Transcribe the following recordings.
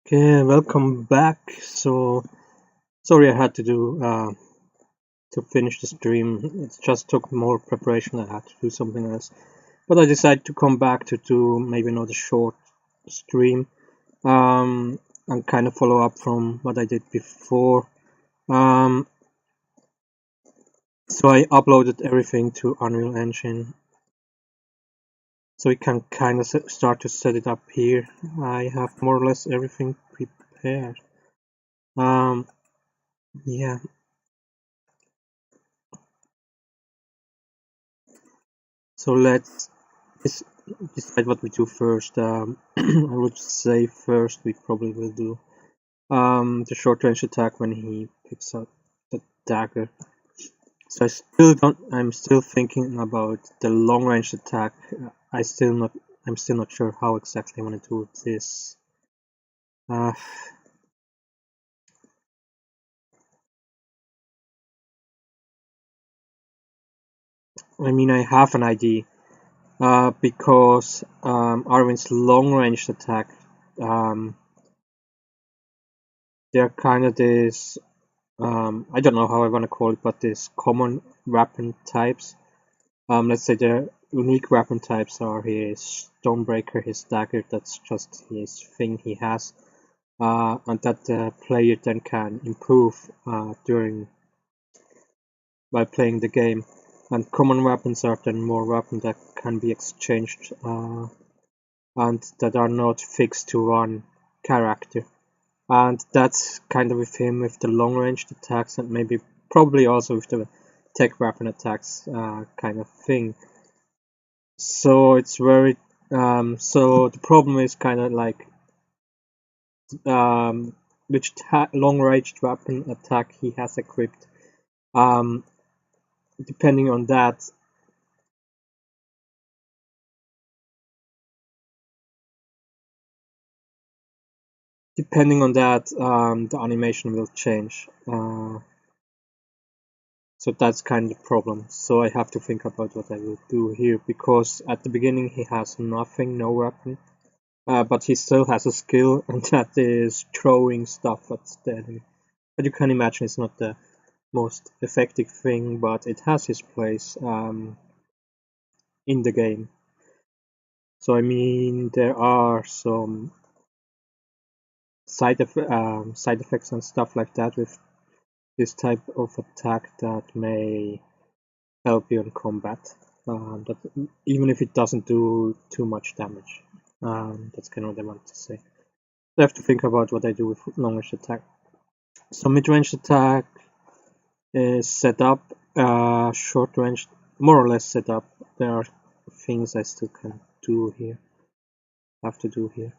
Okay, welcome back. So sorry I had to do to finish the stream. It just took more preparation. I had to do something else, but I decided to come back to do maybe another short stream and kind of follow up from what I did before. Um, so I uploaded everything to Unreal Engine, so we can kind of start to set it up here. I have more or less everything prepared. Um, yeah. So let's decide what we do first. I would say first we probably will do the short range attack when he picks up the dagger. So I'm still thinking about the long range attack. I'm still not sure how exactly I want to do this. Uh, I mean, I have an idea. Because Arwen's long range attack, they're kind of this I don't know how I want to call it, but these common weapon types. Let's say the unique weapon types are his Stonebreaker, his dagger, that's just his thing he has, and that the player then can improve while playing the game. And common weapons are then more weapons that can be exchanged and that are not fixed to one character. And that's kind of with him with the long range attacks and maybe probably also with the tech weapon attacks kind of thing. So it's very so the problem is kind of like which long range weapon attack he has equipped. Um, depending on that, the animation will change. So that's kind of the problem. So I have to think about what I will do here, because at the beginning he has nothing, no weapon, but he still has a skill, and that is throwing stuff at the enemy. But you can imagine it's not the most effective thing, but it has its place in the game. So I mean, there are some side effects and stuff like that with this type of attack that may help you in combat. But even if it doesn't do too much damage, that's kind of what I want to say. I have to think about what I do with long range attack. So mid range attack is set up. Short range, more or less set up. There are things I still can do here. Have to do here,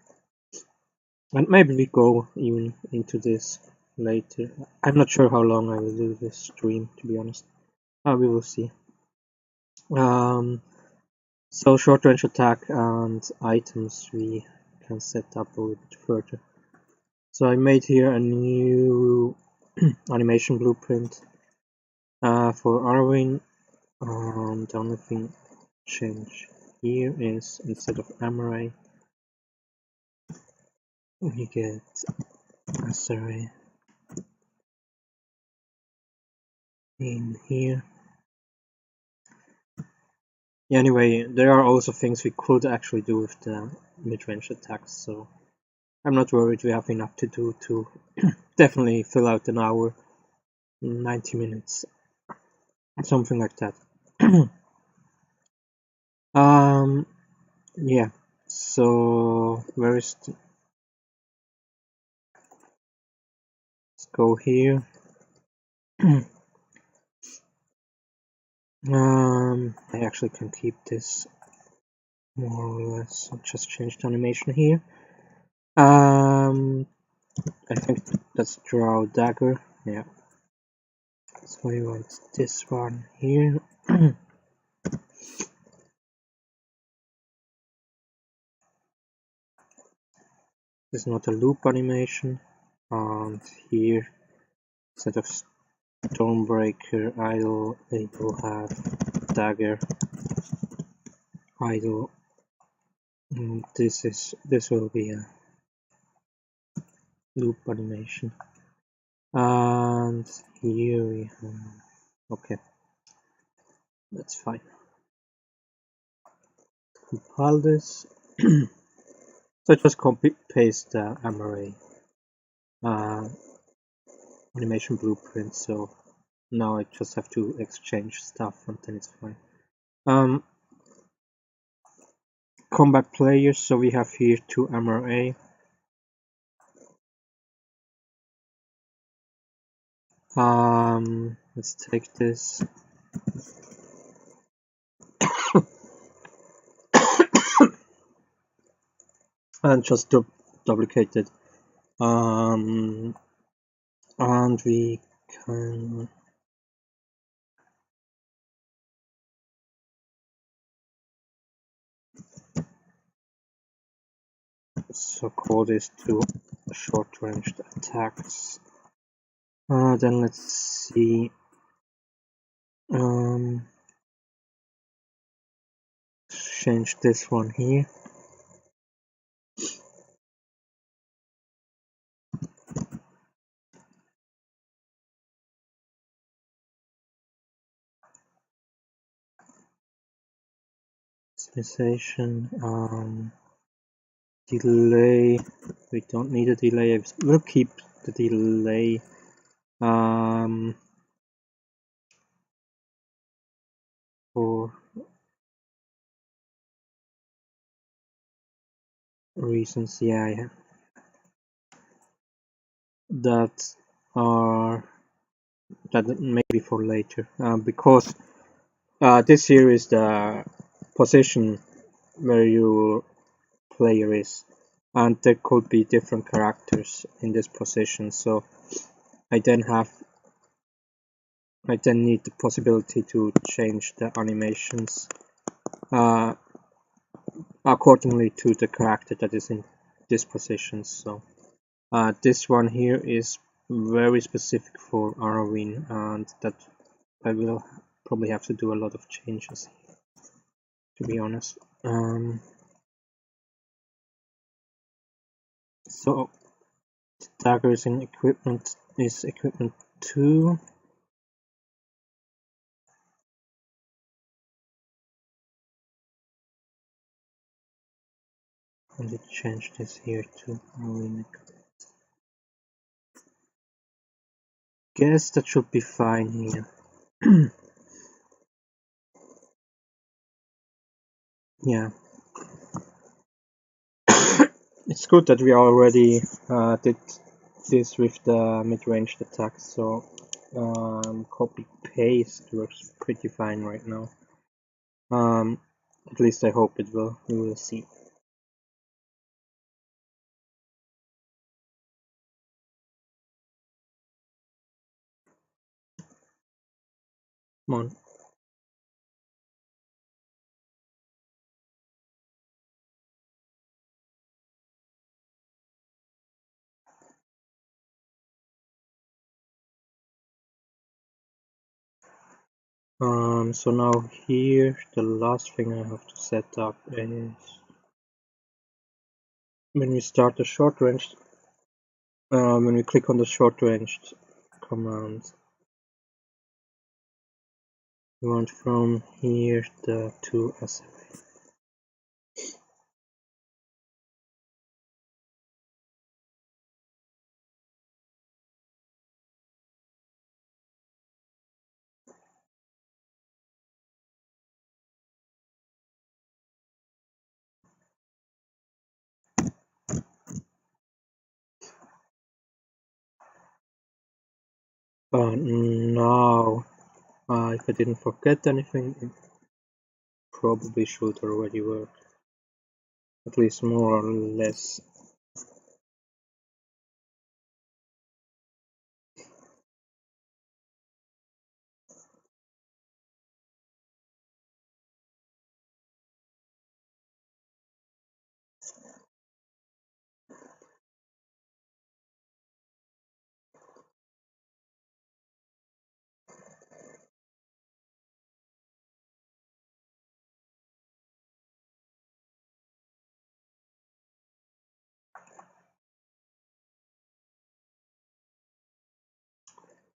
and maybe we go even into this later. I'm not sure how long I will do this stream, to be honest. We will see. So short range attack and items we can set up a little bit further. So I made here a new animation blueprint for Arwen. The only thing change here is instead of array we get array in here. Yeah, anyway, there are also things we could actually do with the mid-range attacks, so I'm not worried. We have enough to do to definitely fill out an hour, 90 minutes, something like that. Yeah, so where is let's go here. I actually can keep this more or less. I'll just change the animation here. I think let's draw dagger. Yeah. So we want this one here. This is not a loop animation. And here, instead of Stonebreaker idle, it will have dagger idle. This will be a loop animation. And here we have, okay, that's fine. Compile this. So just copy paste the MRA animation blueprint. So now I just have to exchange stuff and then it's fine. Combat players. So we have here 2 MRA. Let's take this. And just duplicate it. And we can so call this to short-ranged attacks. Then let's see. Change this one here. Sensation. Delay. We don't need a delay. We'll keep the delay. For reasons, yeah, that maybe for later, because this here is the position where your player is, and there could be different characters in this position, so I then need the possibility to change the animations accordingly to the character that is in this position. So this one here is very specific for Halloween, and that I will probably have to do a lot of changes, to be honest. So daggers in equipment is equipment 2. And it change this here to Halloween. Guess that should be fine here. Yeah. It's good that we already did this with the mid-range attacks, so copy paste works pretty fine right now. At least I hope it will. We will see. Come on. So now here the last thing I have to set up is when we start the short range. When we click on the short ranged command, we want from here the 2 SMA. Now, if I didn't forget anything, it probably should already work. At least more or less.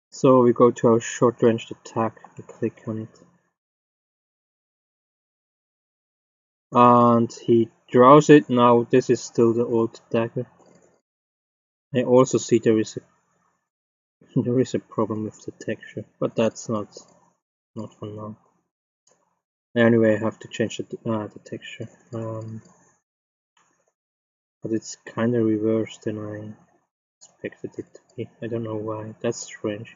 So we go to our short range attack, we click on it. And he draws it. Now this is still the old dagger. I also see there is a problem with the texture, but that's not for now. Anyway, I have to change the texture. But it's kind of reversed than I expected it to be. I don't know why. That's strange.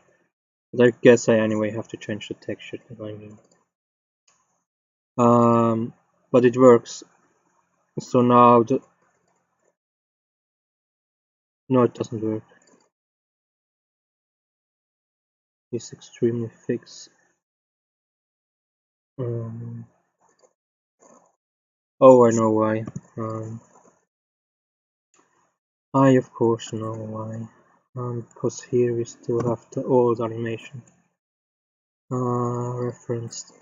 But I guess I anyway have to change the texture. I mean, but it works. So now no, it doesn't work. It's extremely fixed. Oh, I know why. I of course know why. Because here we still have the old animation referenced.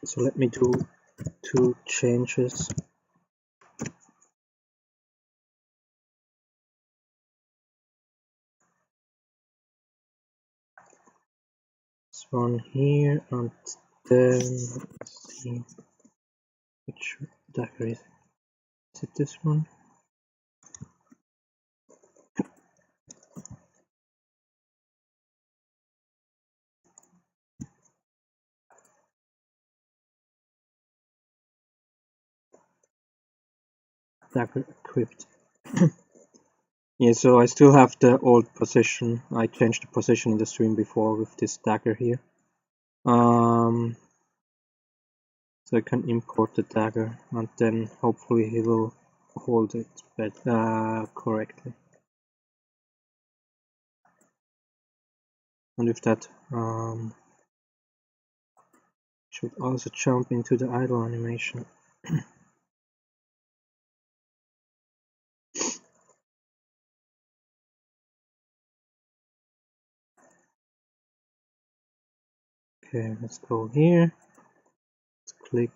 So let me do 2 changes. This one here, and then let's see which dagger is it. Is it this one? Dagger equipped. Yeah, so I still have the old position. I changed the position in the stream before with this dagger here. So I can import the dagger, and then hopefully he will hold it correctly. And with that, should also jump into the idle animation. Okay, let's go here. Let's click.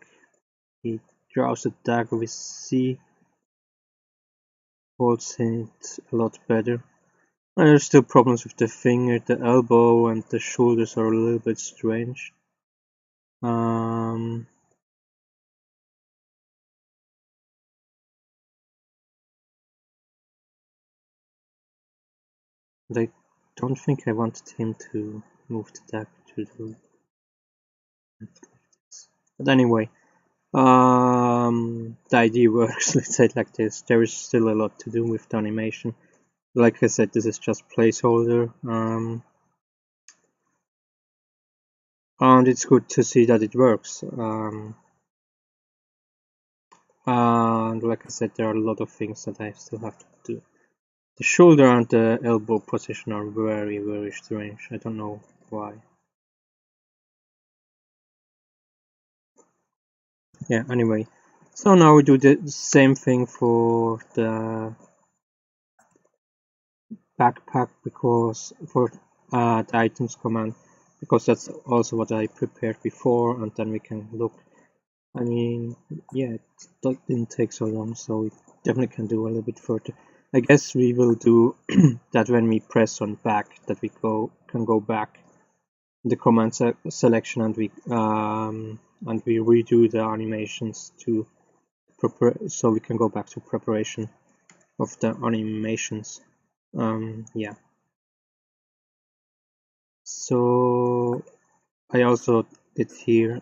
He draws the dagger with C. Holds it a lot better. There's still problems with the finger, the elbow, and the shoulders are a little bit strange. But I don't think I wanted him to move the dagger to the left. But anyway, the idea works. Let's say it like this. There is still a lot to do with the animation. Like I said, this is just placeholder. And it's good to see that it works. And like I said, there are a lot of things that I still have to do. The shoulder and the elbow position are very, very strange. I don't know why. Yeah, anyway. So now we do the same thing for the backpack, because for the items command, because that's also what I prepared before, and then we can look. I mean, yeah, it didn't take so long, so we definitely can do a little bit further. I guess we will do that when we press on back, that we can go back in the command selection, and we redo the animations to prepare, so we can go back to preparation of the animations. Yeah. So I also did here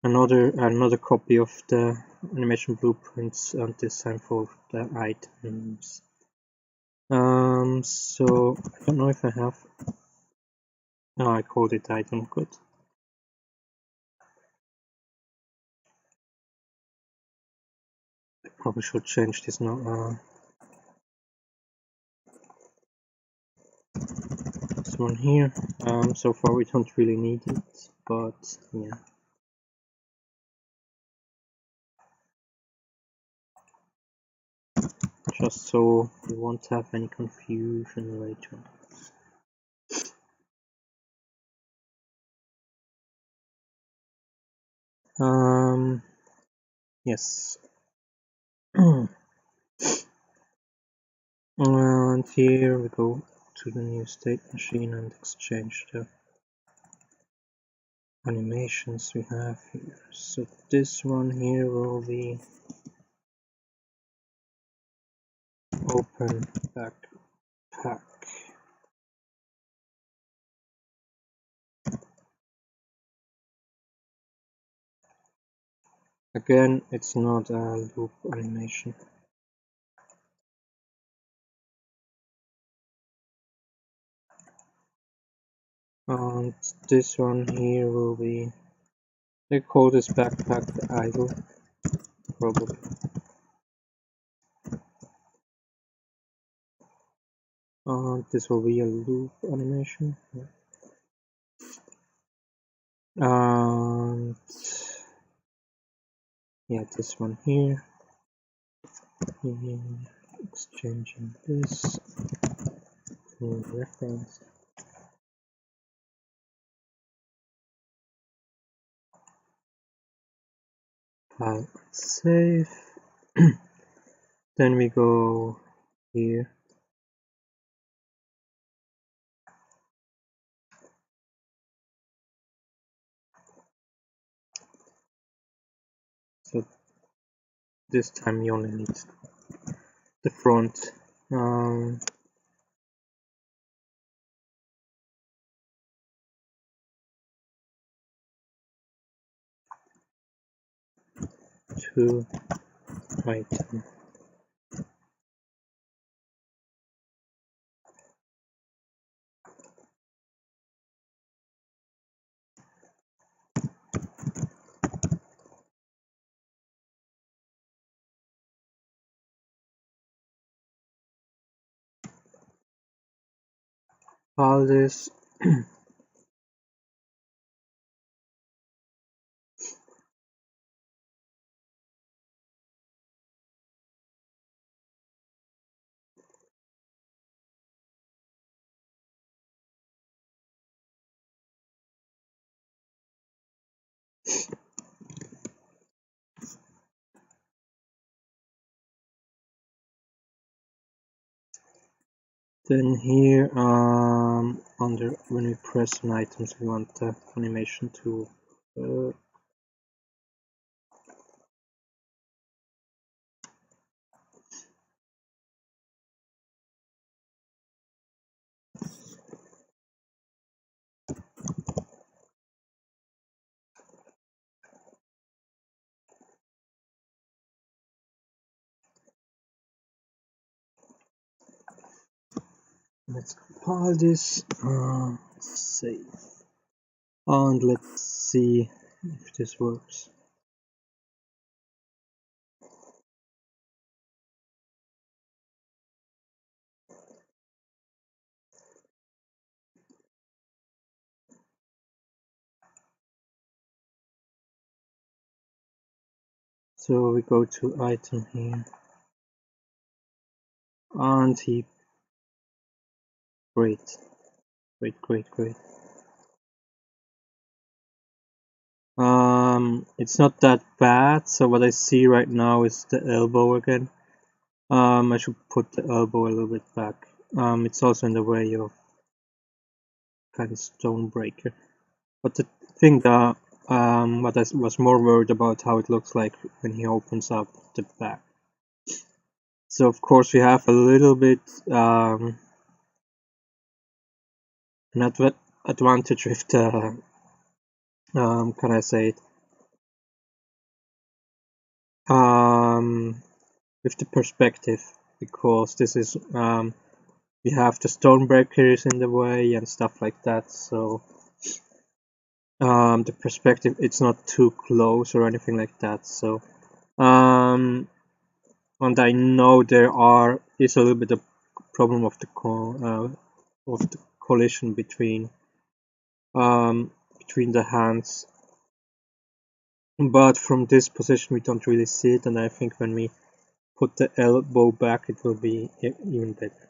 another copy of the animation blueprints, and this time for the items. So I don't know if I have. No, I called it item. Good. I probably should change this now. This one here. So far we don't really need it, but yeah. Just so we won't have any confusion later. Yes. And here we go to the new state machine and exchange the animations we have here. So this one here will be open backpack. Again, it's not a loop animation. And this one here will be, they call this backpack the idle, probably. And this will be a loop animation. And yeah, this one here. Exchanging this for reference. File save. Then we go here. So this time you only need the front. To item. All this. Then here, under when we press on items, we want the animation to let's compile this, save, and let's see if this works. So we go to item here, and he, great. It's not that bad. So what I see right now is the elbow again. I should put the elbow a little bit back. It's also in the way of kind of Stonebreaker. But the thing that what I was more worried about how it looks like when he opens up the back. So of course we have a little bit an advantage with the can I say it? With the perspective, because this is we have the Stonebreakers in the way and stuff like that. So the perspective, it's not too close or anything like that. So and I know there is a little bit of problem of the collision between the hands, but from this position we don't really see it, and I think when we put the elbow back it will be even better.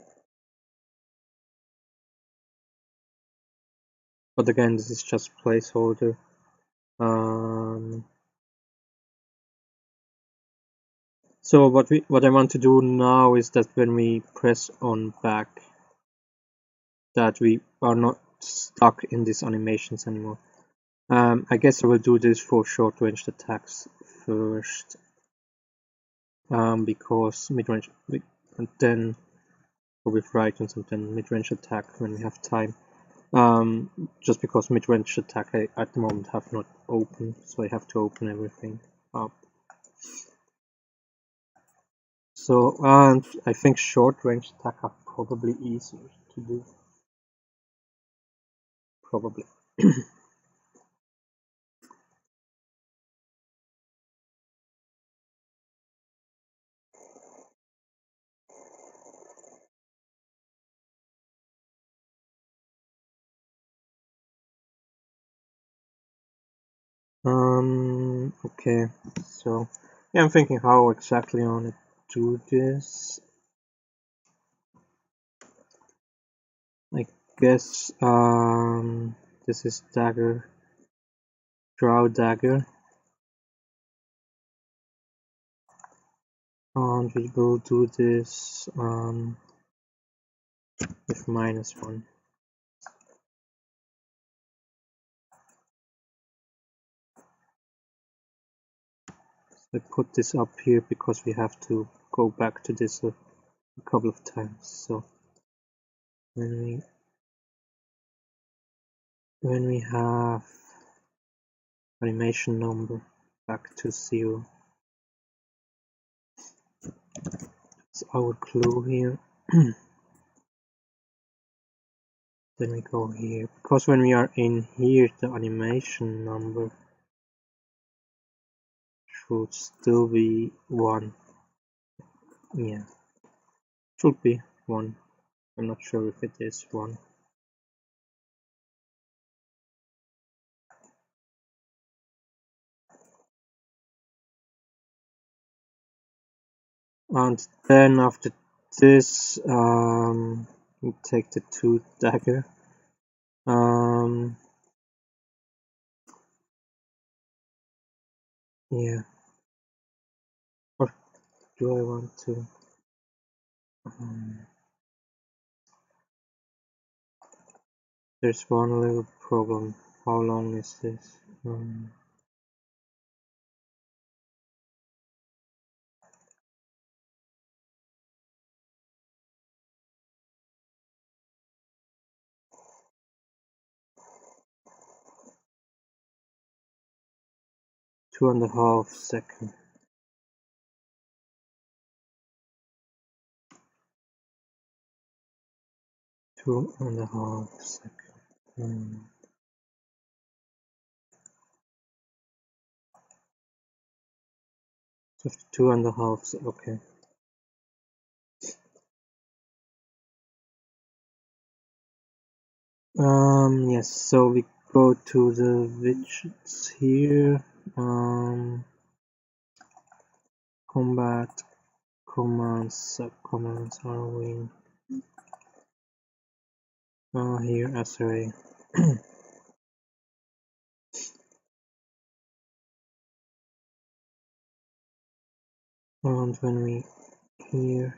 But again, this is just placeholder. So what I want to do now is that when we press on back, that we are not stuck in these animations anymore. I guess I will do this for short range attacks first, because mid-range, and then with right and then mid-range attack when we have time. Just because mid-range attack I at the moment have not opened, so I have to open everything up. So, and I think short range attack are probably easier to do. Probably. Okay, so yeah, I'm thinking how exactly I want to do this. I guess this is dagger, draw dagger, and we will do this with -1. I put this up here because we have to go back to this a couple of times. So when we have animation number back to 0, it's our clue here. Then we go here, because when we are in here, the animation number should still be 1. Yeah, should be 1. I'm not sure if it is 1. And then after this, we take the 2 dagger. Yeah. Or do I want to? There's one little problem. How long is this? 2.5 seconds. 2.5 seconds. Just 2.5. Okay. Yes. So we go to the widgets here. Combat, commands, subcommands are we? Here SRA. And when we here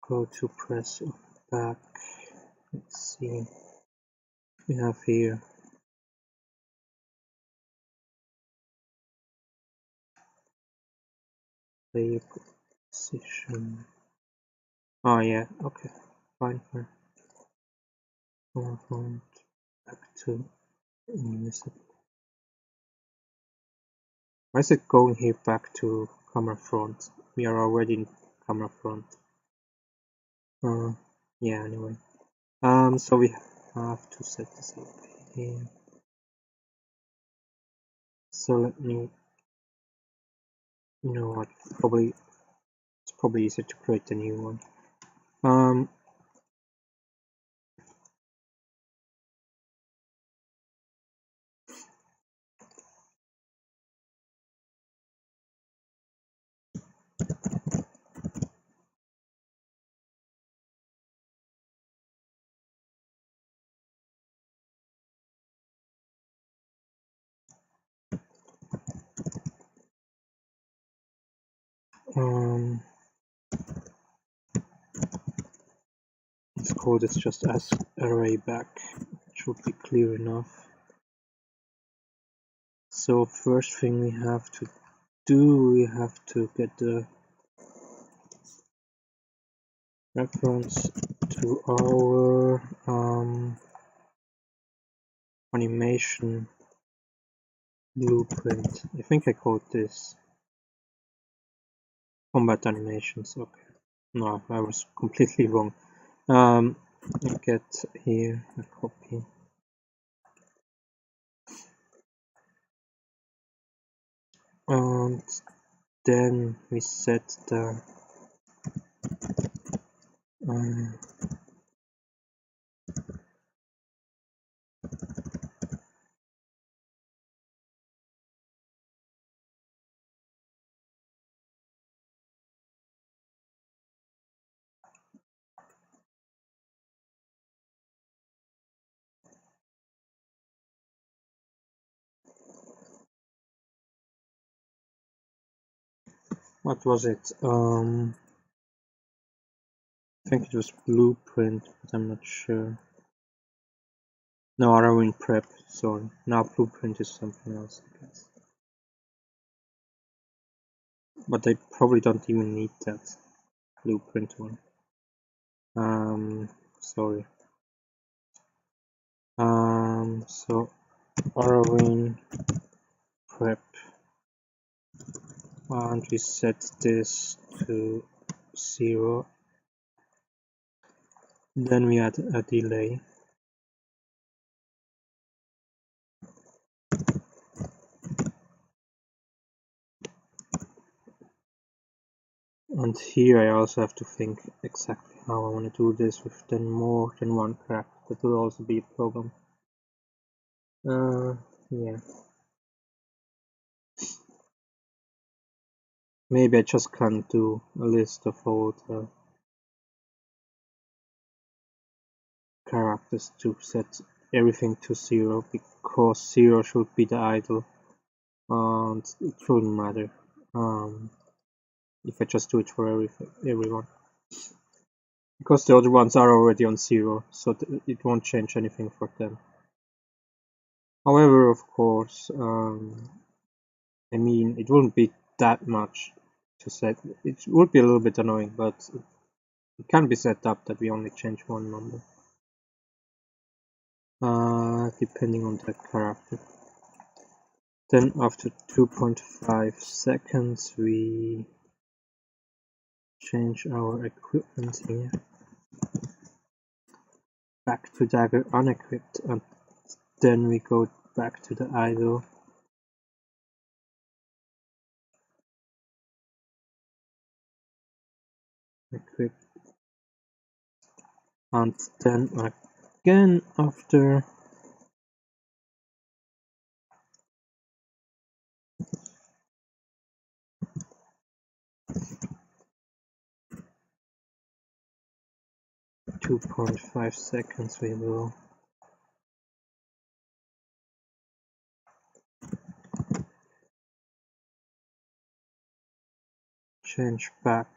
go to press back, let's see, we have here player position. Oh yeah, okay, fine. Front back to invisible. Why is it going here back to camera front? We are already in camera front. Yeah, anyway. So we have to set this up here. So let me, you know what, it's probably easier to create a new one. Let's call this just as array back. It should be clear enough. So first thing we have to do, we have to get the reference to our animation blueprint. I think I called this combat animations. Okay, no, I was completely wrong. I get here a copy. And then we set the what was it? I think it was blueprint, but I'm not sure. No, Arrowing prep, sorry. Now blueprint is something else, I guess. But they probably don't even need that blueprint one. Sorry. So Arrowing prep, and we set this to 0. Then we add a delay. And here I also have to think exactly how I want to do this with then more than one character. That will also be a problem. Yeah. Maybe I just can't do a list of all the characters to set everything to 0, because 0 should be the idle, and it shouldn't matter if I just do it for everyone, because the other ones are already on 0, so it won't change anything for them. However, of course, I mean, it wouldn't be that much to set. It would be a little bit annoying, but it can be set up that we only change one number, depending on the character. Then after 2.5 seconds we change our equipment here back to dagger unequipped, and then we go back to the idle. Equip, and then again after 2.5 seconds we will change back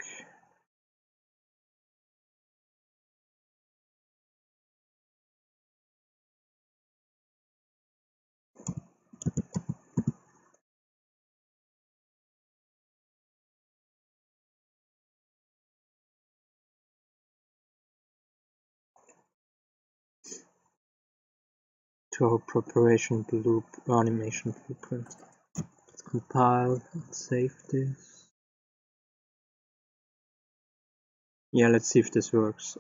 to our preparation loop animation blueprint. Let's compile and save this. Yeah, let's see if this works.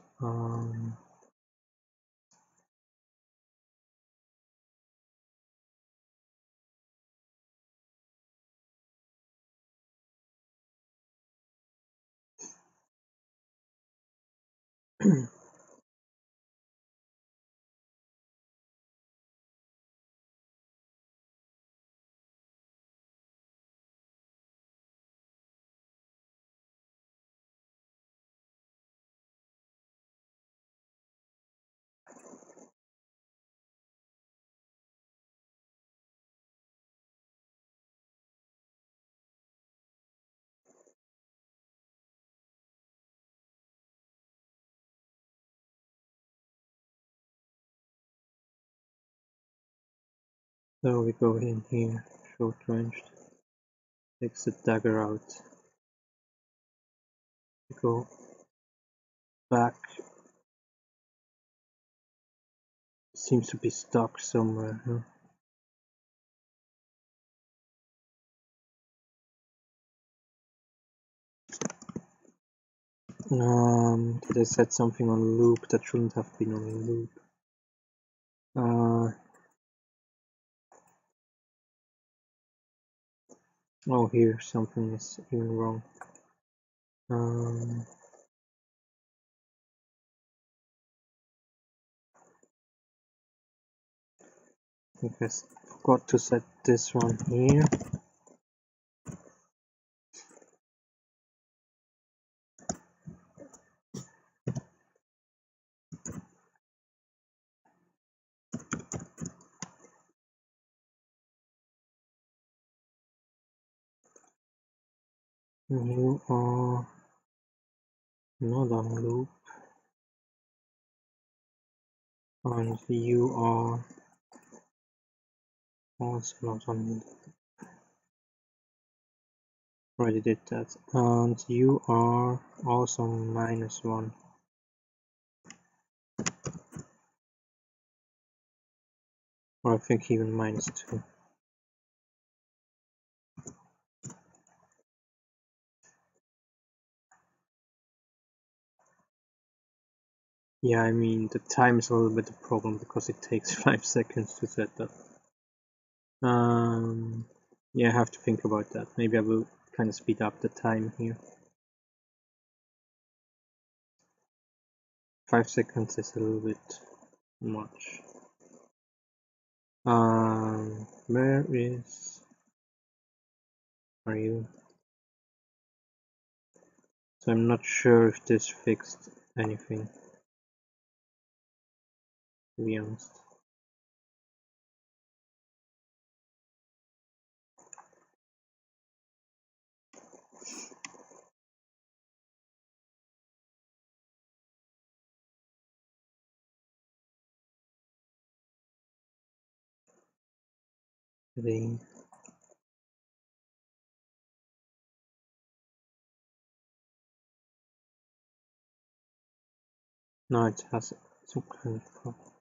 So we go in here, short ranged, takes the dagger out, we go back, seems to be stuck somewhere, huh? Did I set something on loop that shouldn't have been on loop? Oh, here something is even wrong. I guess I forgot to set this one here. You are not on loop, and you are also not on loop. Already did that, and you are also -1. Or I think even -2. Yeah, I mean, the time is a little bit a problem because it takes 5 seconds to set that. Yeah, I have to think about that. Maybe I will kind of speed up the time here. 5 seconds is a little bit much. Where are you? So I'm not sure if this fixed anything, to be honest. No, it has some kind of problem.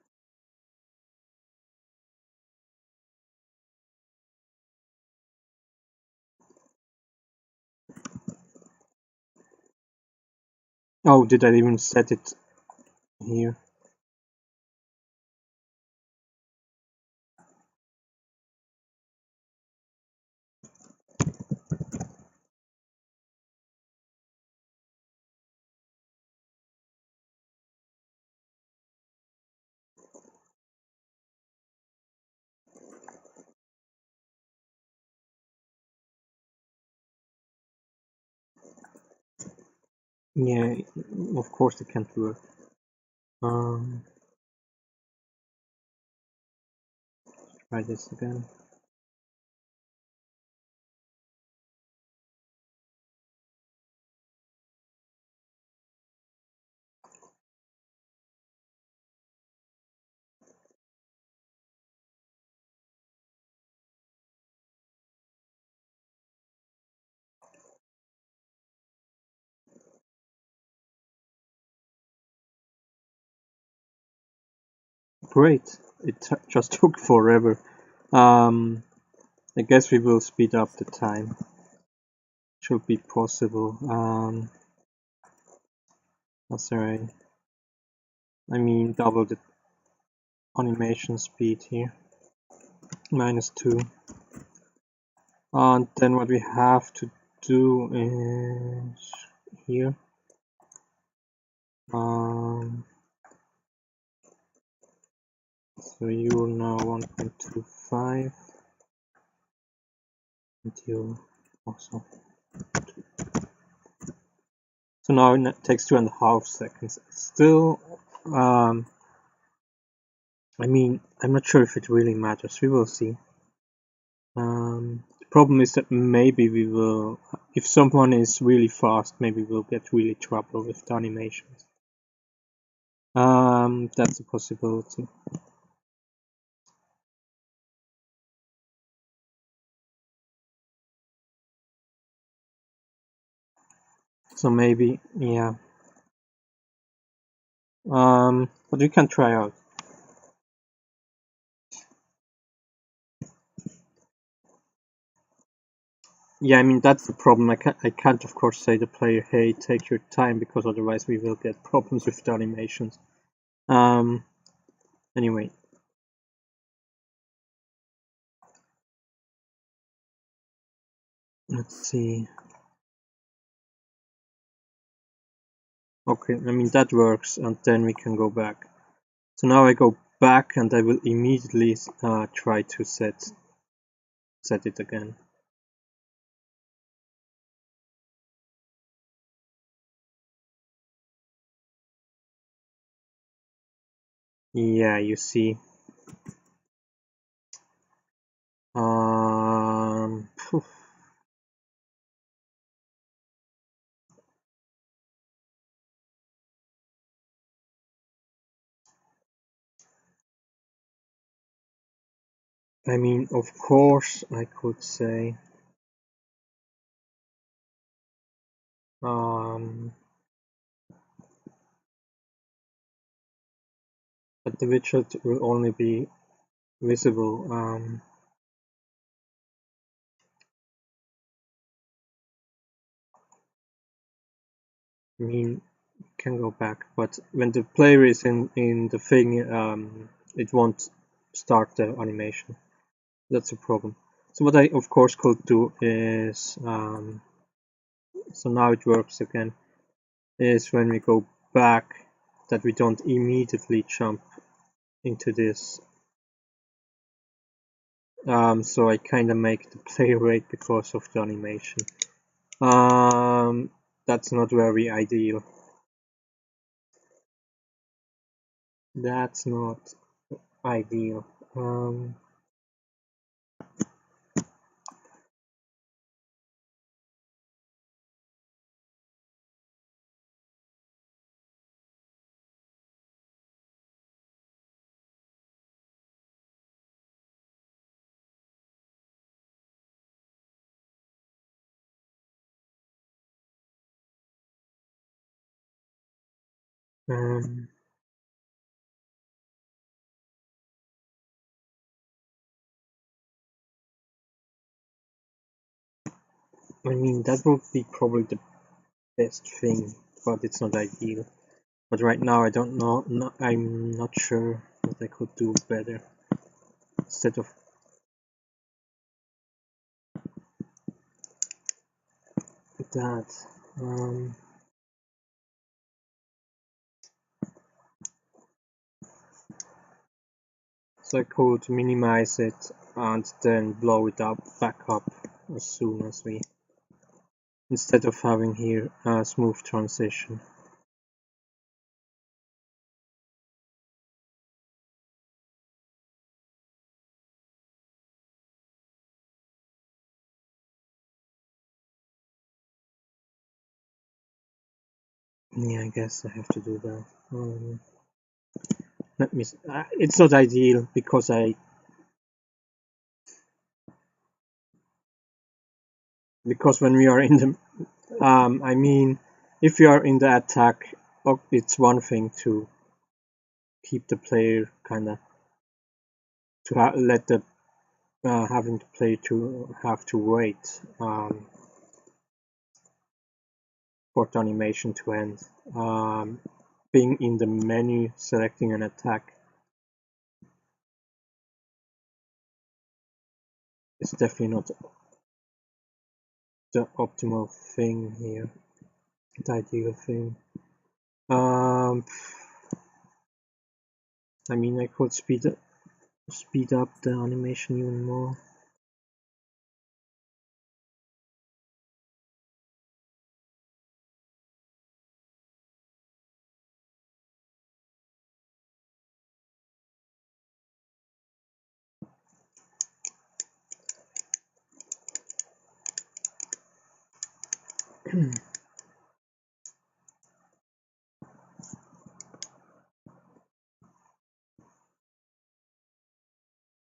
Oh, did I even set it here? Yeah, of course it can't work. Try this again. Great, it just took forever. I guess we will speed up the time. Should be possible. That's alright. I mean, double the animation speed here. -2. And then what we have to do is here. So you are now 1.25 and you also 2. So now it takes 2.5 seconds. Still, I mean, I'm not sure if it really matters. We will see. The problem is that maybe we will, if someone is really fast, maybe we'll get really trouble with the animations. That's a possibility. So maybe, yeah. But we can try out. Yeah, I mean, that's the problem. I can't, of course, say to the player, hey, take your time, because otherwise we will get problems with the animations. Anyway. Let's see. Okay, I mean, that works, and then we can go back. So now I go back, and I will immediately try to set it again. Yeah, you see. Phew. I mean, of course, I could say, but the widget will only be visible. I mean, can go back, but when the player is in the thing, it won't start the animation. That's a problem. So what I of course could do is, so now it works again, is when we go back, that we don't immediately jump into this. So I kind of make the play rate because of the animation. That's not very ideal. That's not ideal. I mean, that would be probably the best thing, but it's not ideal. But right now I don't know, I'm not sure what I could do better. Instead of that, so I could minimize it and then blow it back up as soon as we, instead of having here a smooth transition. Yeah, I guess I have to do that. Let me. It's not ideal because when we are in the, I mean, if you are in the attack, it's one thing to keep the player kind of, to let the having the player to have to wait for the animation to end. Being in the menu, selecting an attack is definitely not the optimal thing here, the ideal thing. I mean, I could speed up the animation even more.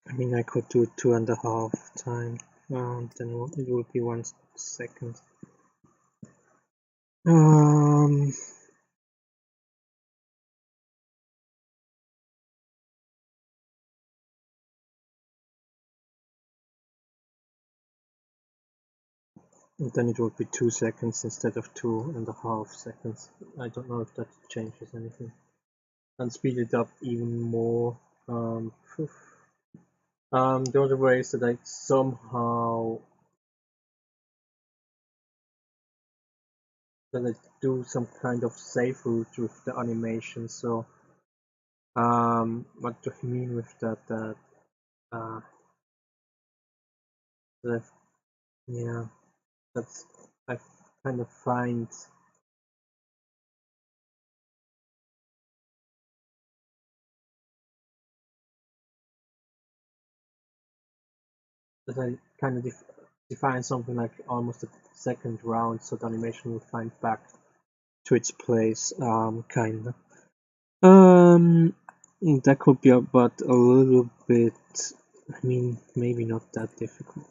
I mean, I could do 2.5 times, then it would be 1 second. Um, and then it would be 2 seconds instead of 2.5 seconds. I don't know if that changes anything. And speed it up even more. The other way is that I somehow do some kind of safe route with the animation. So what do I mean with that? That yeah, that's I kind of find that I kind of define something like almost a second round, so the animation will find back to its place, kind of. That could be but a little bit. I mean, maybe not that difficult.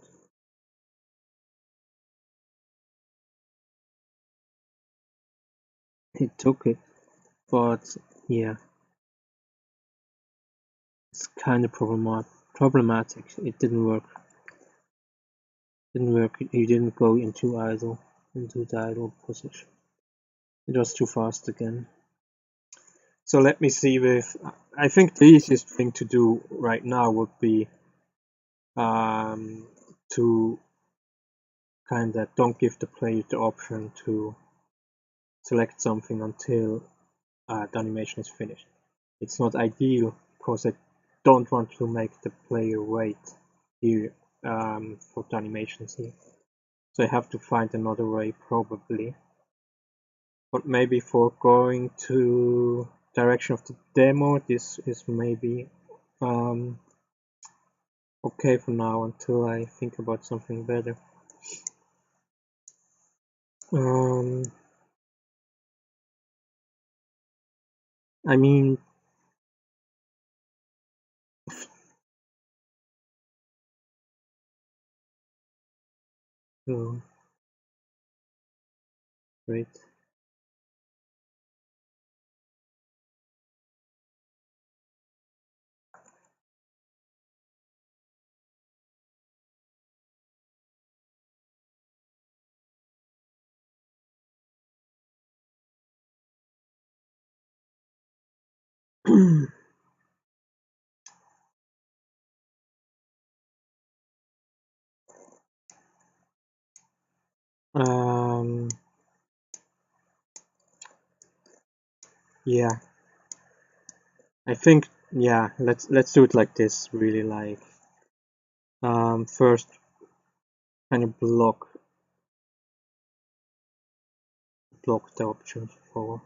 It took it, but yeah, it's kind of problematic. It didn't work. You didn't go into the idle position. It was too fast again. So let me see with. I think the easiest thing to do right now would be to kind of don't give the player the option to select something until the animation is finished. It's not ideal because I don't want to make the player wait here for the animations here. So I have to find another way probably. But maybe for going to direction of the demo, this is maybe okay for now until I think about something better. I mean, oh, great. um, yeah, I think yeah. Let's do it like this. Really, like first, kind of block the option for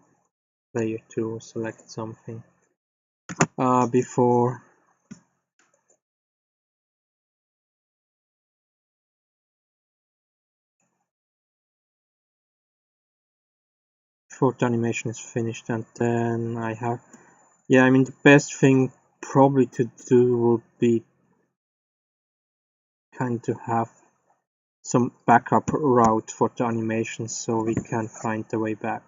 player to select something before the animation is finished, and then I have yeah. I mean, the best thing probably to do would be kind of have some backup route for the animation so we can find the way back.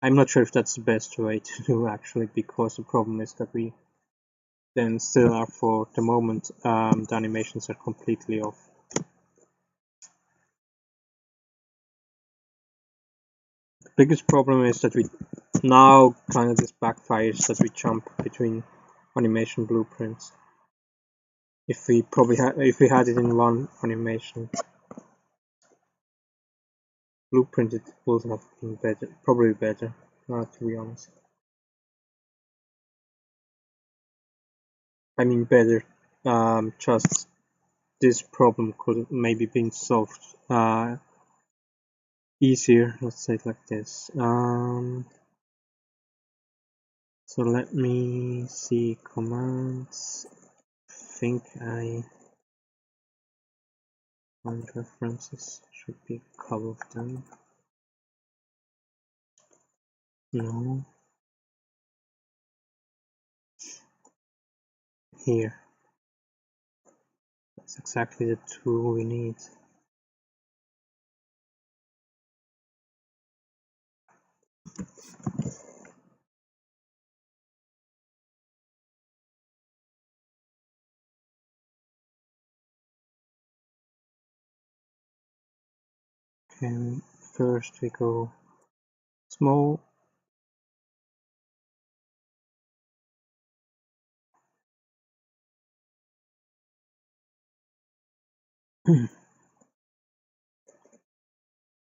I'm not sure if that's the best way to do actually, because the problem is that we then still are for the moment the animations are completely off. The biggest problem is that we now kind of this backfires that we jump between animation blueprints. If we had it in one animation blueprint, it would have been better, probably better, to be honest. I mean better. Just this problem could maybe been solved easier. Let's say it like this. So let me see commands. I think I find references. Should be a couple of them. No. Here. That's exactly the tool we need. Okay, first we go small.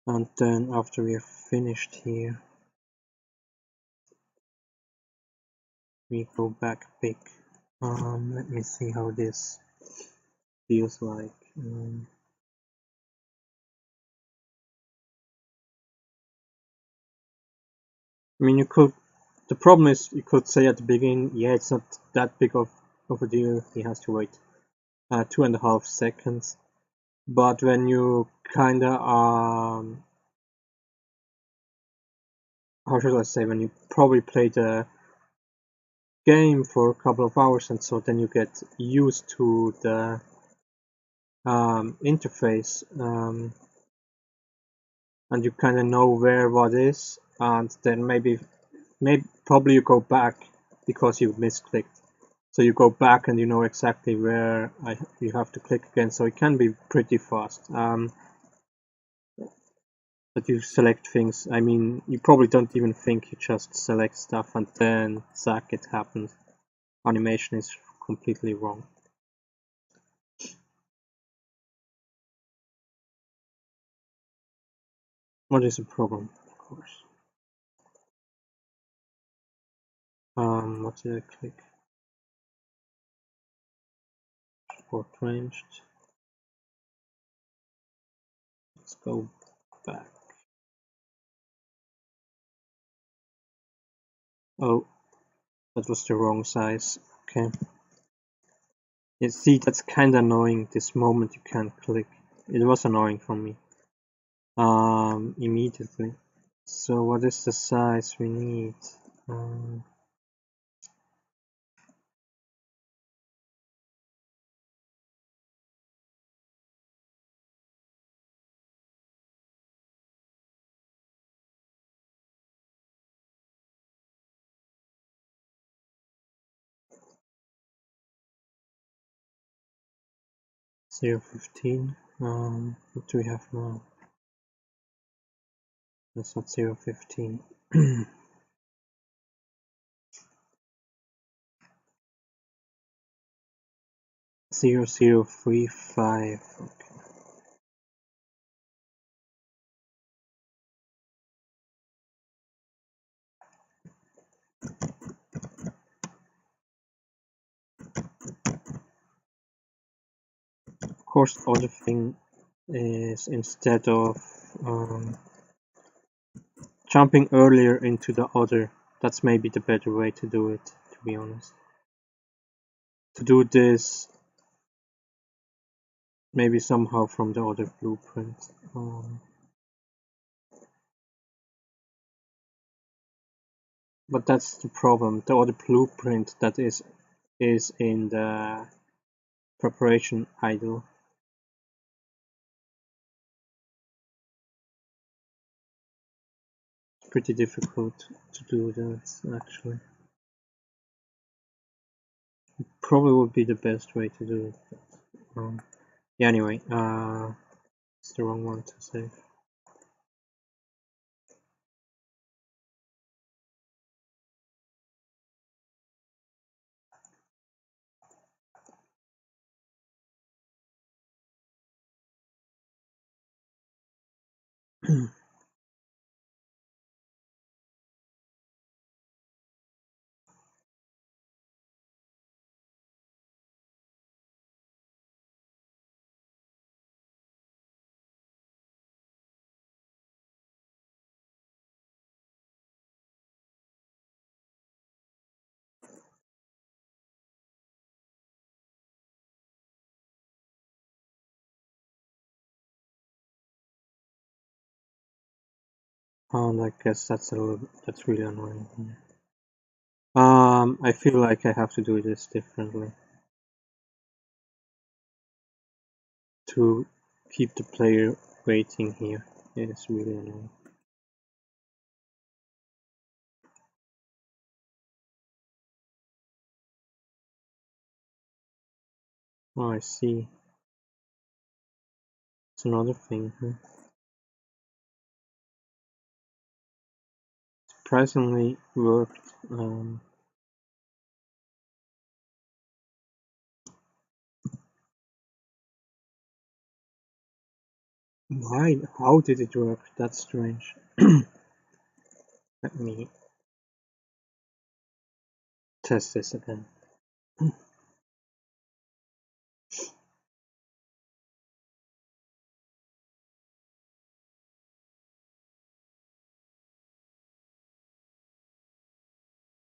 And then after we are finished here, we go back big. Let me see how this feels like. I mean, the problem is you could say at the beginning, yeah, it's not that big of a deal. He has to wait 2.5 seconds. But when you kinda how should I say, when you probably play the game for a couple of hours and so then you get used to the interface, and you kind of know where what is, and then maybe probably you go back because you misclicked, so you go back and you know exactly where you have to click again, so it can be pretty fast. But you select things, I mean, you probably don't even think, you just select stuff and then zack, it happens. Animation is completely wrong. What is the problem, of course? What did I click? Sport ranged. Let's go back. Oh, that was the wrong size. Okay. You see, that's kind of annoying. This moment you can't click. It was annoying for me. Immediately. So what is the size we need? 0.15. What do we have now? That's not 0.15. 0.035. Okay. Of course, the other thing is, instead of jumping earlier into the other, that's maybe the better way to do it, to be honest. To do this maybe somehow from the other blueprint. But that's the problem. The other blueprint that is in the preparation idle. It's pretty difficult to do that, actually. It probably would be the best way to do it. Yeah, anyway, it's the wrong one to save. And I guess that's really annoying. I feel like I have to do this differently to keep the player waiting here. It's really annoying. Oh, I see. It's another thing. surprisingly worked. Why? How did it work? That's strange. Let me test this again.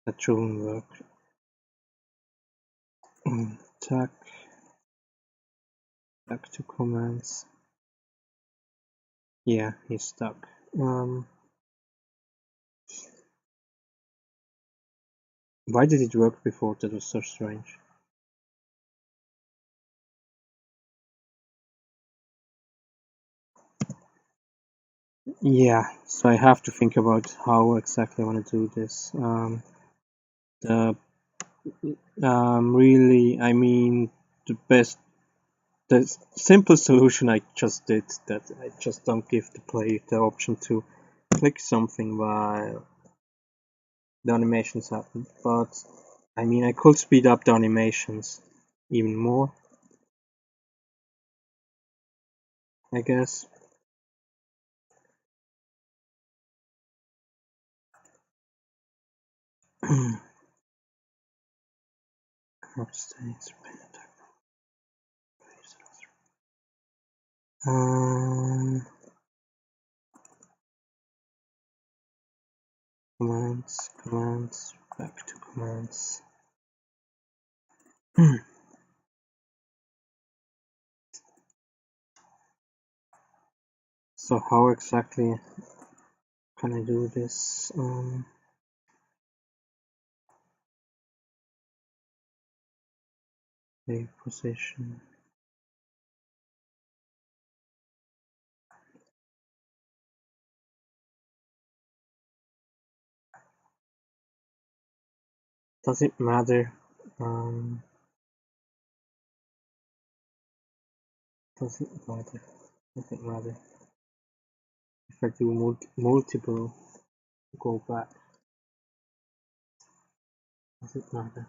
That shouldn't work. Attack. Back to commands. Yeah, he's stuck. Why did it work before? That was so strange. Yeah, so I have to think about how exactly I want to do this. Really, I mean, the simple solution I just did, that I just don't give the player the option to click something while the animations happen. But I mean, I could speed up the animations even more, I guess. Commands, back to commands. So how exactly can I do this? A position. Does it matter? Does it matter? Does it matter? If I do multiple, go back. Does it matter?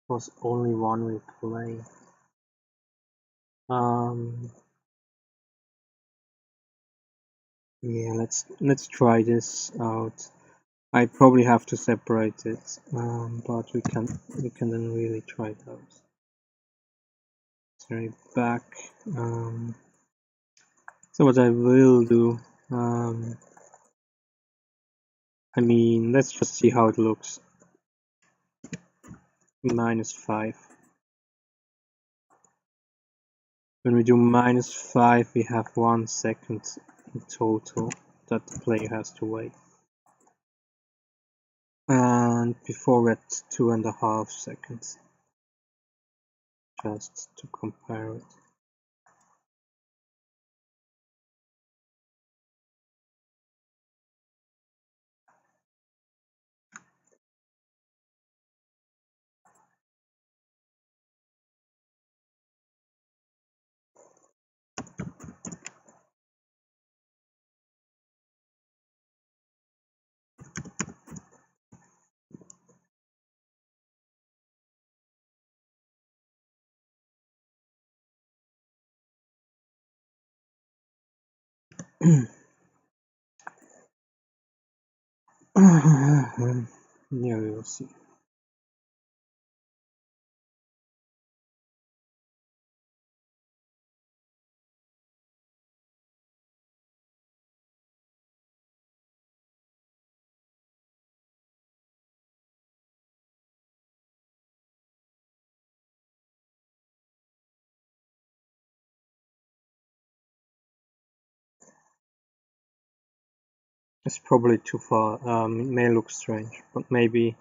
Was only one replay. Yeah, let's try this out. I probably have to separate it, but we can then really try it out. Sorry, back. So what I will do, I mean, let's just see how it looks. -5. When we do -5, we have 1 second in total that the player has to wait. And before we're at 2.5 seconds. Just to compare it. Yeah, we will see. It's probably too far. It may look strange, but maybe.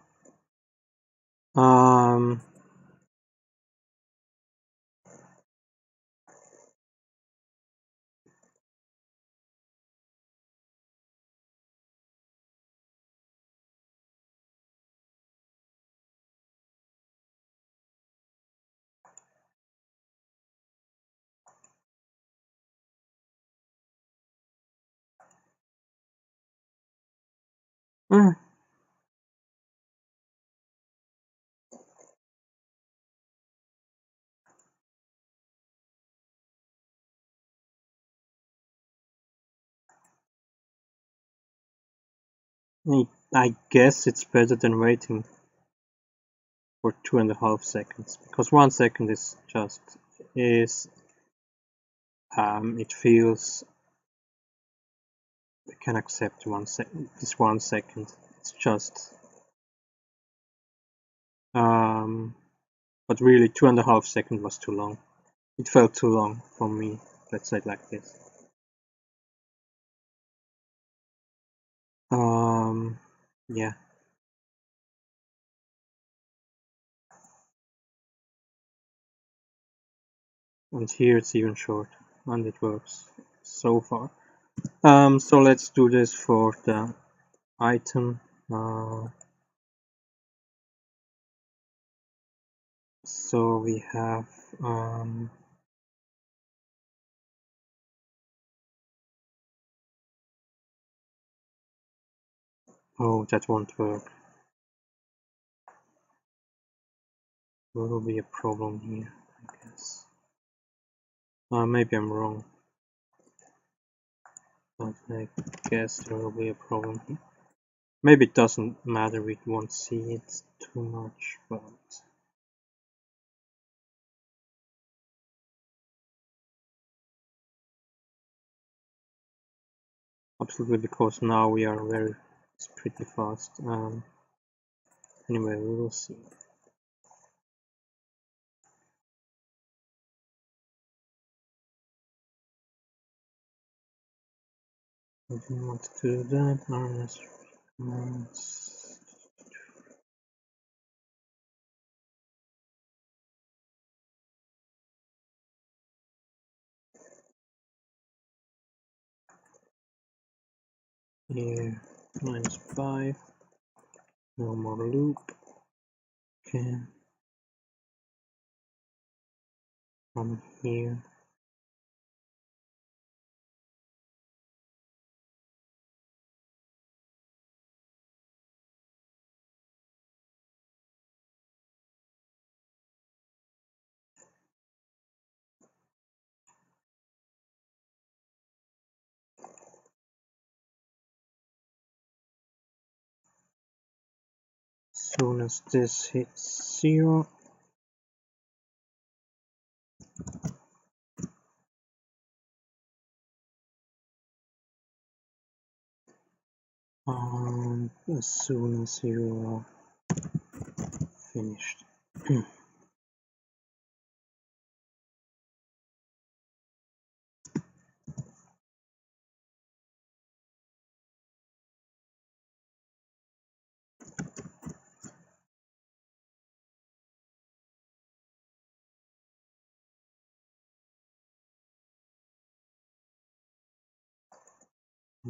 Ah, I guess it's better than waiting for 2.5 seconds, because 1 second is just it feels I can accept 1 second. This 1 second, it's just but really 2.5 seconds was too long. It felt too long for me. Let's say it like this. Yeah. And here it's even short, and it works so far. So let's do this for the item. So we have oh, that won't work. There will be a problem here, I guess. Maybe I'm wrong, but I guess there will be a problem here. Maybe it doesn't matter, we won't see it too much, but absolutely, because now we are it's pretty fast. Anyway, we will see. I don't want to do that. Here, -5. No more loop. Okay. From here. Soon as this hits 0, as soon as you are finished.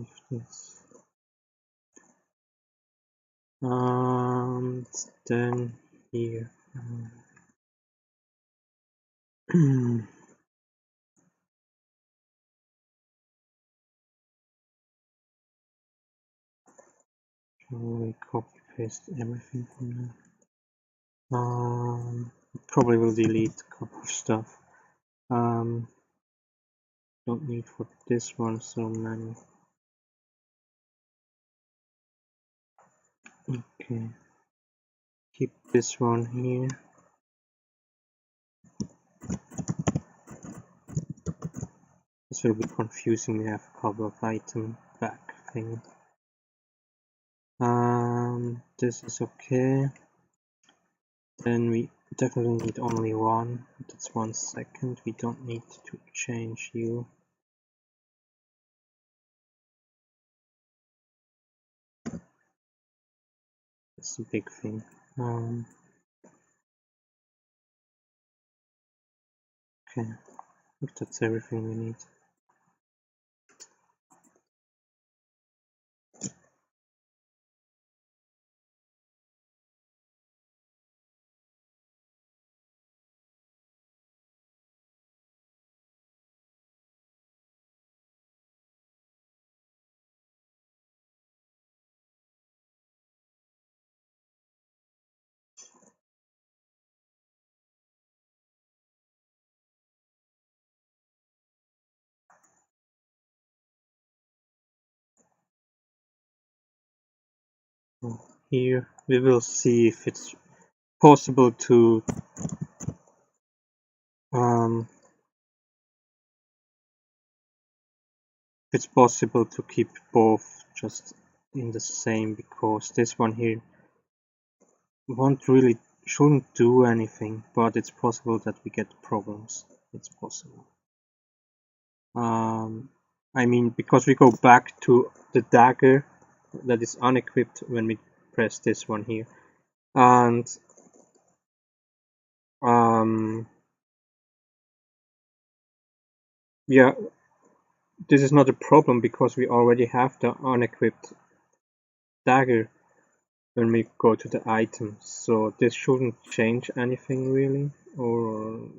If this, then here. Shall we copy paste everything from now? Probably will delete a couple of stuff. Don't need for this one so many. Okay. Keep this one here. This will be confusing. We have a couple of item back thing. This is okay. Then we definitely need only one. That's 1 second. We don't need to change you. That's a big thing. Okay, I think that's everything we need. Here we will see if it's possible to keep both just in the same, because this one here shouldn't do anything, but it's possible that we get problems. It's possible. I mean, because we go back to the dagger that is unequipped when we press this one here, and yeah, this is not a problem because we already have the unequipped dagger when we go to the item, so this shouldn't change anything really, or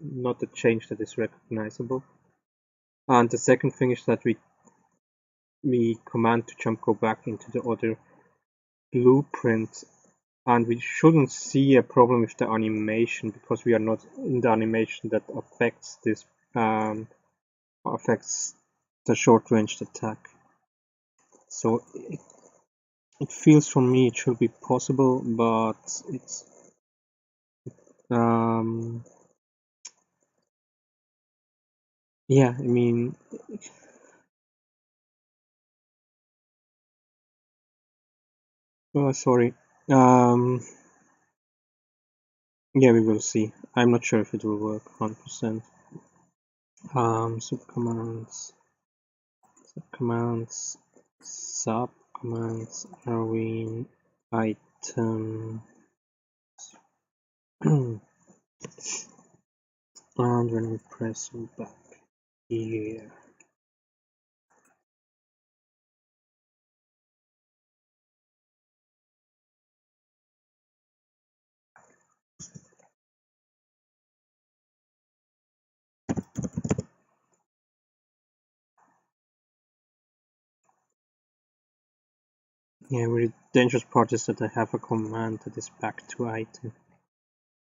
not a change that is recognizable. And the second thing is that we command to jump go back into the other blueprint, and we shouldn't see a problem with the animation because we are not in the animation that affects this affects the short range attack. So it feels for me it should be possible, but it's yeah, I mean, oh, sorry. Yeah, we will see. I'm not sure if it will work 100%. Subcommands, Arwin, item, and when we press back here. Yeah, really dangerous part is that I have a command that is back to item.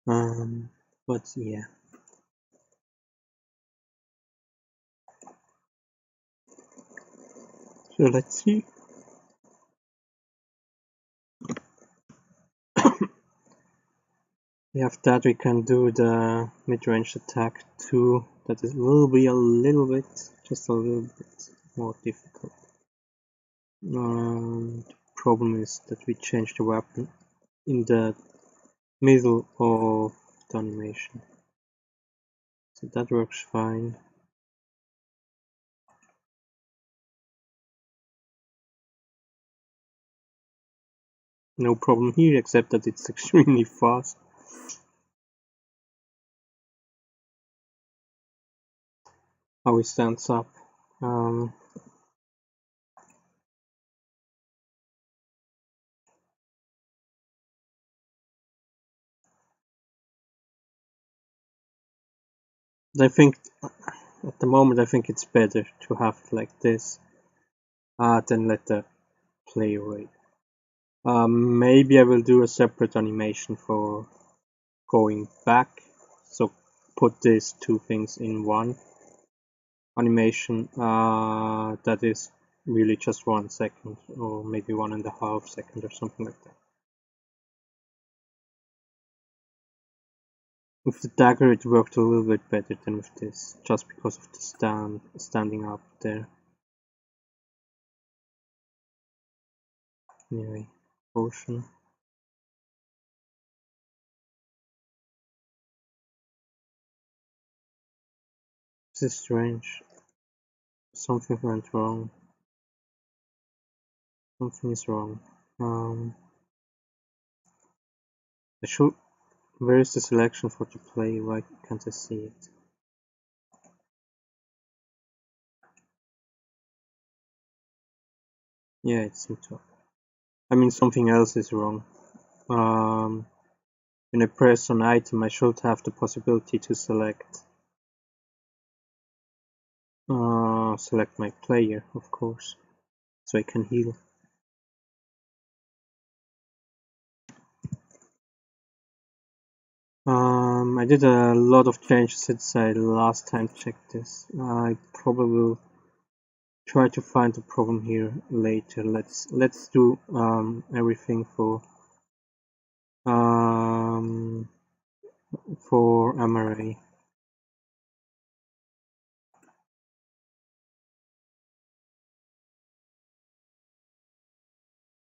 But yeah. So let's see. After that we can do the mid-range attack too. Will be a little bit, just a little bit more difficult. The problem is that we change the weapon in the middle of the animation. So that works fine. No problem here, except that it's extremely fast. How he stands up. I think at the moment it's better to have it like this than let the play away. Maybe I will do a separate animation for going back, so put these two things in one animation that is really just 1 second, or maybe 1.5 seconds, or something like that. With the dagger it worked a little bit better than with this, just because of the standing up there. Anyway, potion. This is strange. Something went wrong. Something is wrong. Where is the selection for the play? Why can't I see it? Yeah, it's in top. I mean, something else is wrong. When I press on item, I should have the possibility to select my player, of course, so I can heal. I did a lot of changes since I last time checked this. I probably will try to find the problem here later. Let's do everything for MRA.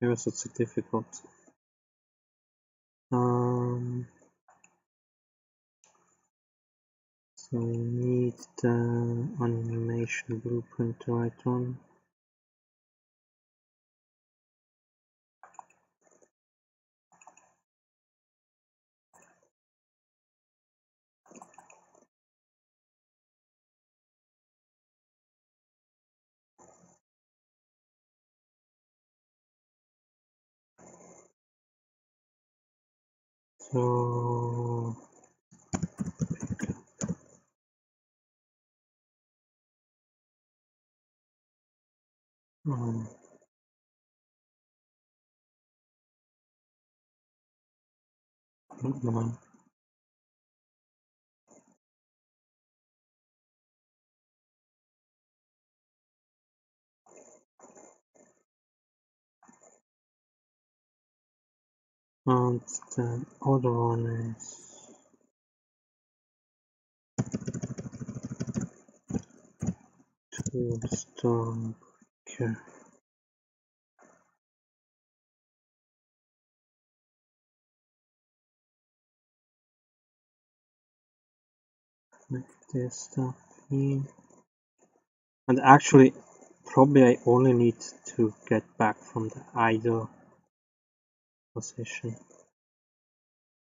It was so difficult. So we need the animation blueprint to write on. So no. And the other one is to stop here. Like this stuff here. And actually, probably I only need to get back from the idle position.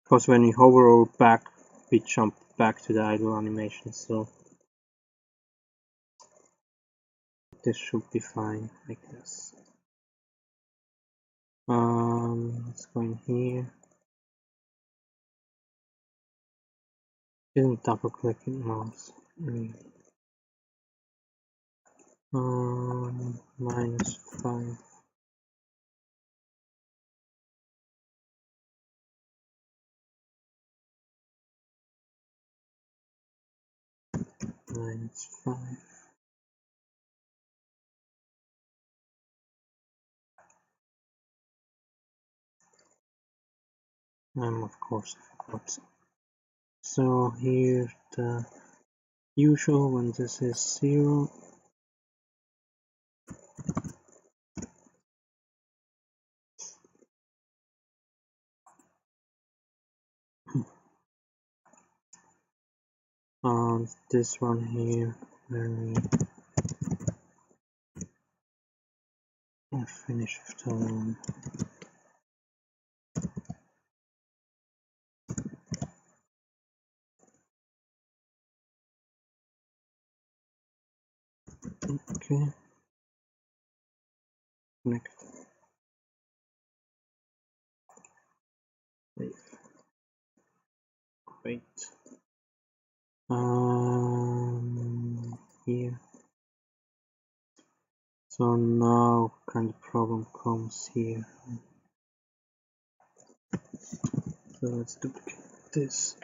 Because when we hover over back, we jump back to the idle animation, so this should be fine, I guess. Let's go in here. Didn't double click it mouse. -5. -5. Of course I forgot. So here the usual when this is 0. And this one here when we finish with the one. Okay. Connect. Wait. Here. So now kind of problem comes here. So let's duplicate this.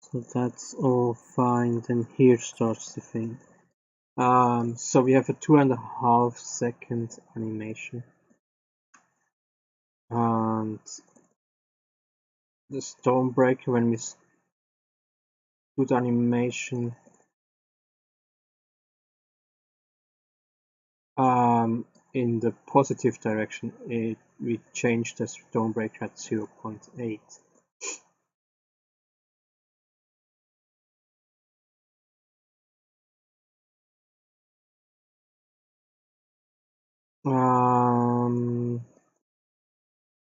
So that's all fine. Then here starts the thing. So we have a 2.5 second animation. And the Stormbreaker, when we do the animation, in the positive direction, we change the Stormbreaker at 0.8.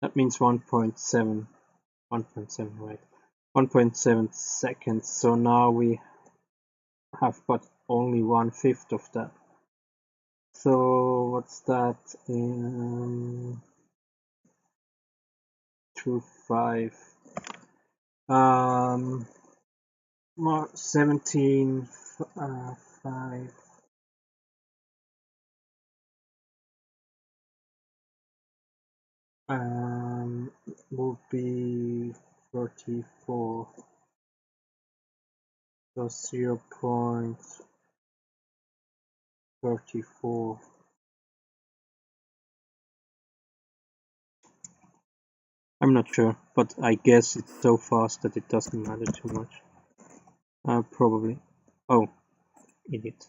That means 1.7, right? 1.7 seconds. So now we have but only 1/5 of that. So what's that? 2.5. 17.5. will be 34. So 0.34. I'm not sure, but I guess it's so fast that it doesn't matter too much. Probably. Oh, idiot.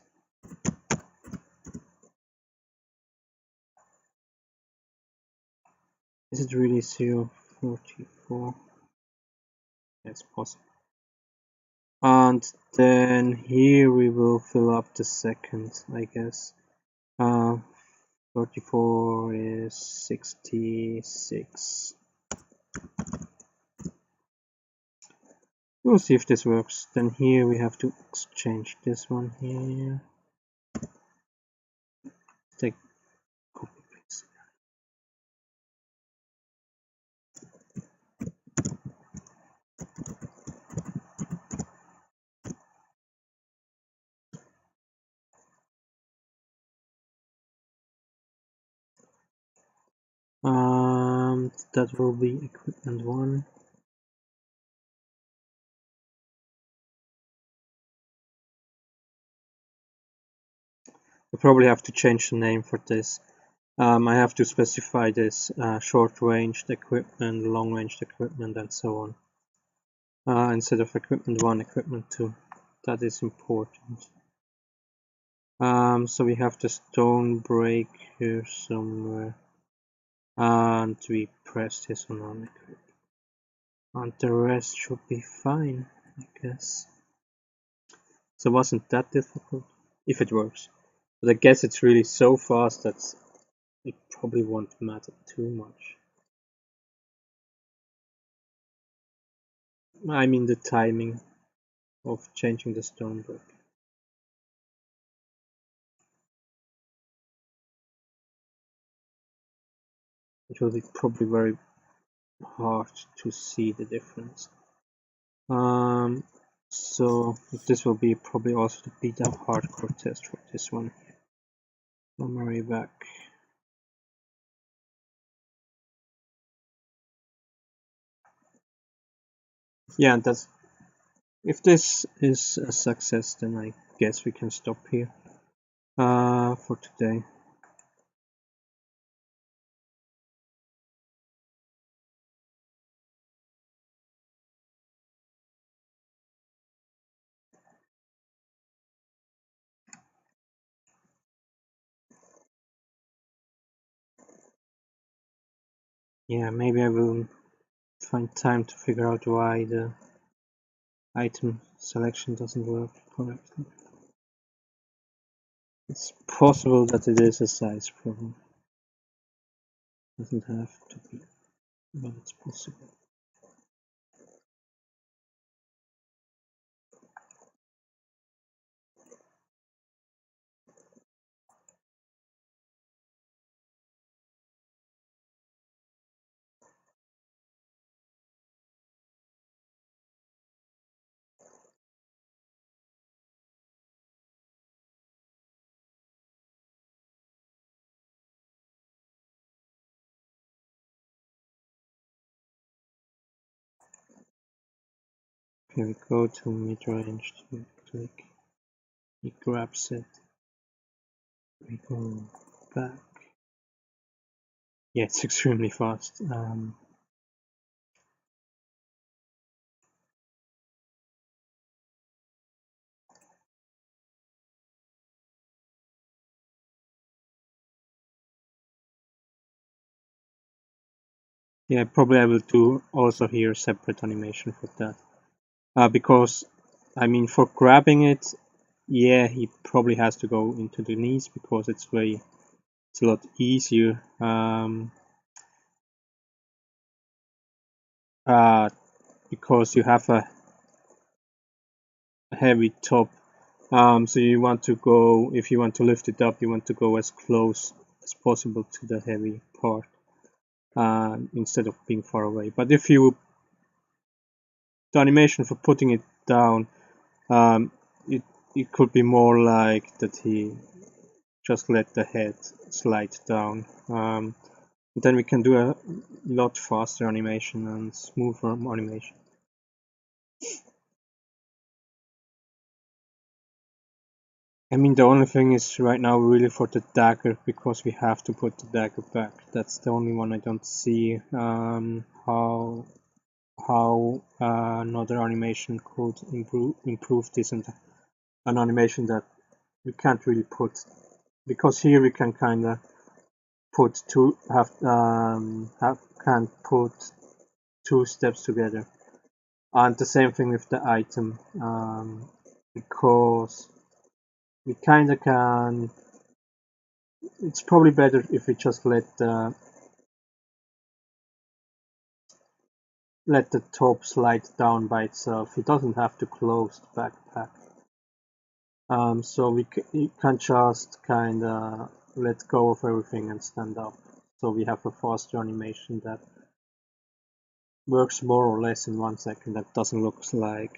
Is it really 0.44? That's possible. And then here we will fill up the second, I guess. 34 is 66. We'll see if this works. Then here we have to exchange this one here. Take copy paste. That will be equipment 1. I probably have to change the name for this. I have to specify this short-ranged equipment, long-ranged equipment, and so on. Instead of equipment 1, equipment 2. That is important. So we have the stone break here somewhere. And we press this one on equipment. And the rest should be fine, I guess. So it wasn't that difficult, if it works. But I guess it's really so fast that it probably won't matter too much. I mean the timing of changing the stone brick. It will be probably very hard to see the difference. So this will be probably also the beta hardcore test for this one. Memory back. Yeah, that's if this is a success, then I guess we can stop here for today. Yeah, maybe I will find time to figure out why the item selection doesn't work correctly. It's possible that it is a size problem. Doesn't have to be, but it's possible. Okay, we go to mid-range, click, he grabs it, we go back. Yeah, it's extremely fast. Yeah, probably I will do also here separate animation for that. Because, I mean, for grabbing it, yeah, he probably has to go into the knees because it's a lot easier. Because you have a heavy top. So you want to go, if you want to lift it up, you want to go as close as possible to the heavy part instead of being far away. But if you, the animation for putting it down, it could be more like that he just let the head slide down. Then we can do a lot faster animation and smoother animation. I mean, the only thing is right now really for the dagger, because we have to put the dagger back. That's the only one I don't see how another animation could improve this, and an animation that we can't really put, because here we can kind of put can't put two steps together, and the same thing with the item, because we kind of can. It's probably better if we just let the top slide down by itself. It doesn't have to close the backpack. So we can just kind of let go of everything and stand up. So we have a faster animation that works more or less in 1 second. That doesn't look like,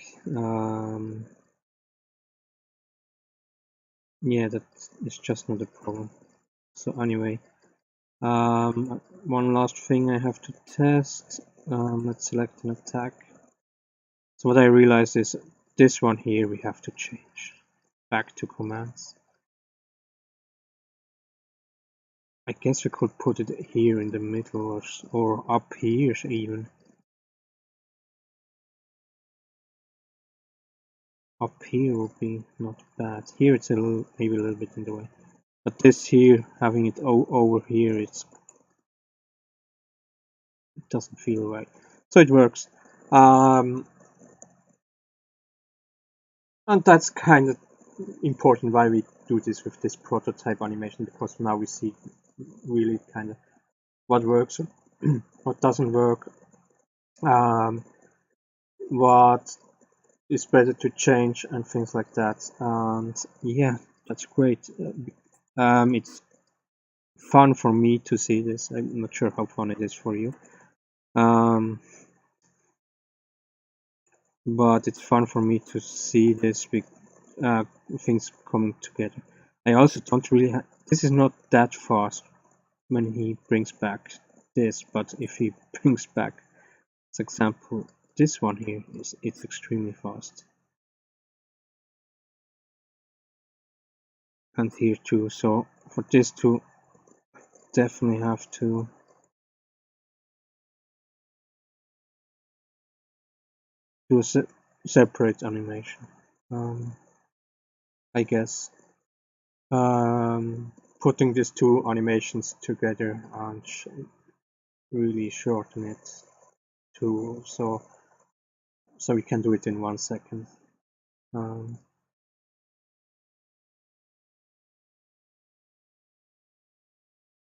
yeah, that is just not a problem. So anyway, one last thing I have to test. Let's select an attack. So what I realized is this one here we have to change back to commands. I guess we could put it here in the middle, or up here even. Up here would be not bad. Here it's maybe a little bit in the way. But this here, having it over here, it doesn't feel right. So it works. And that's kind of important why we do this with this prototype animation, because now we see really kind of what works, what doesn't work, what is better to change, and things like that. And yeah, that's great. It's fun for me to see this. I'm not sure how fun it is for you, but it's fun for me to see this big things coming together. I also don't really this is not that fast when he brings back this, but if he brings back, for example, this one here, it's extremely fast. And here too, so for this to definitely have to do a separate animation, I guess. Putting these two animations together and really shorten it to so we can do it in 1 second.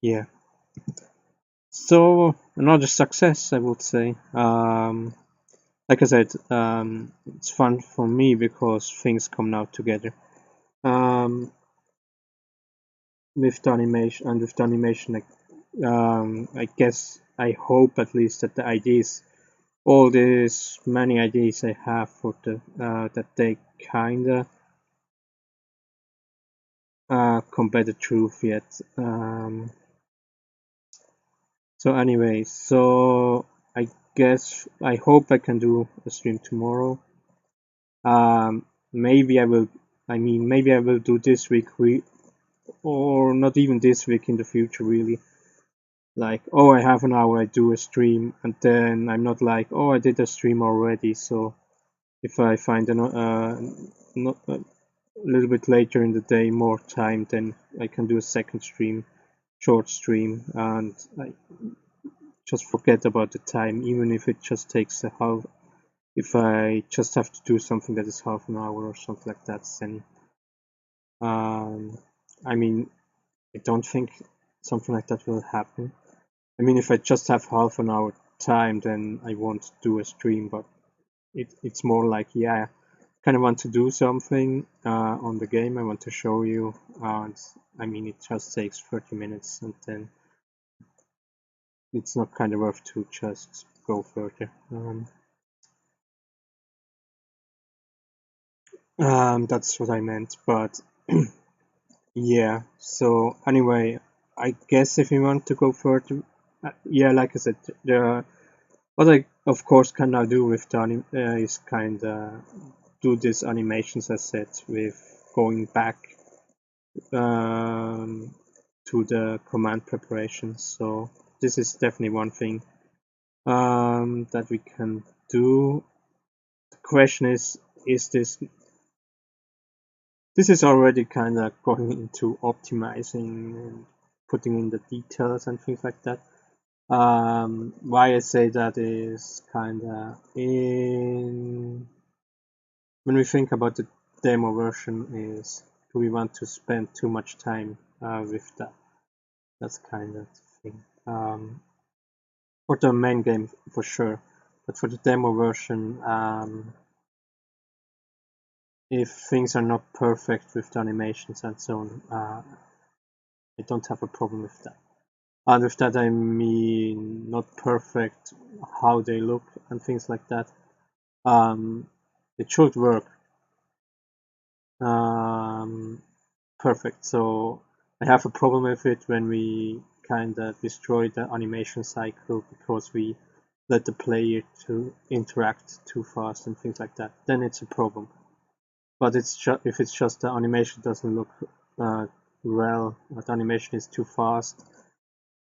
Yeah, so another success, I would say. Like I said, it's fun for me because things come now together. With the animation, and with the animation, like, I guess, I hope at least that the ideas, all these many ideas I have for the that they kinda come by the truth yet. So anyway, so I guess I hope I can do a stream tomorrow. Maybe I will. I mean, maybe I will do this week, or not even this week, in the future, really. Like, oh, I have an hour, I do a stream, and then I'm not like, oh, I did a stream already. So if I find not a little bit later in the day more time, then I can do a second stream, short stream, and I just forget about the time, even if it just takes a half. If I just have to do something that is half an hour or something like that, then I mean, I don't think something like that will happen. I mean, if I just have half an hour time, then I won't do a stream, but it's more like, yeah, I kind of want to do something on the game. I want to show you, and I mean, it just takes 30 minutes, and then it's not kind of worth to just go further. That's what I meant, but yeah. So anyway, I guess if you want to go further, yeah, like I said, what I of course can now do with the is kind of do these animations as said with going back um, to the command preparations. So this is definitely one thing that we can do. The question is this is already kind of going into optimizing and putting in the details and things like that. Why I say that is kind of in when we think about the demo version is do we want to spend too much time with that? That's kind of the thing. For the main game for sure, but for the demo version, if things are not perfect with the animations and so on, I don't have a problem with that. And with that I mean not perfect how they look and things like that. It should work perfect. So I have a problem with it when we kind of destroy the animation cycle because we let the player to interact too fast and things like that. Then it's a problem. But if it's just the animation doesn't look well, the animation is too fast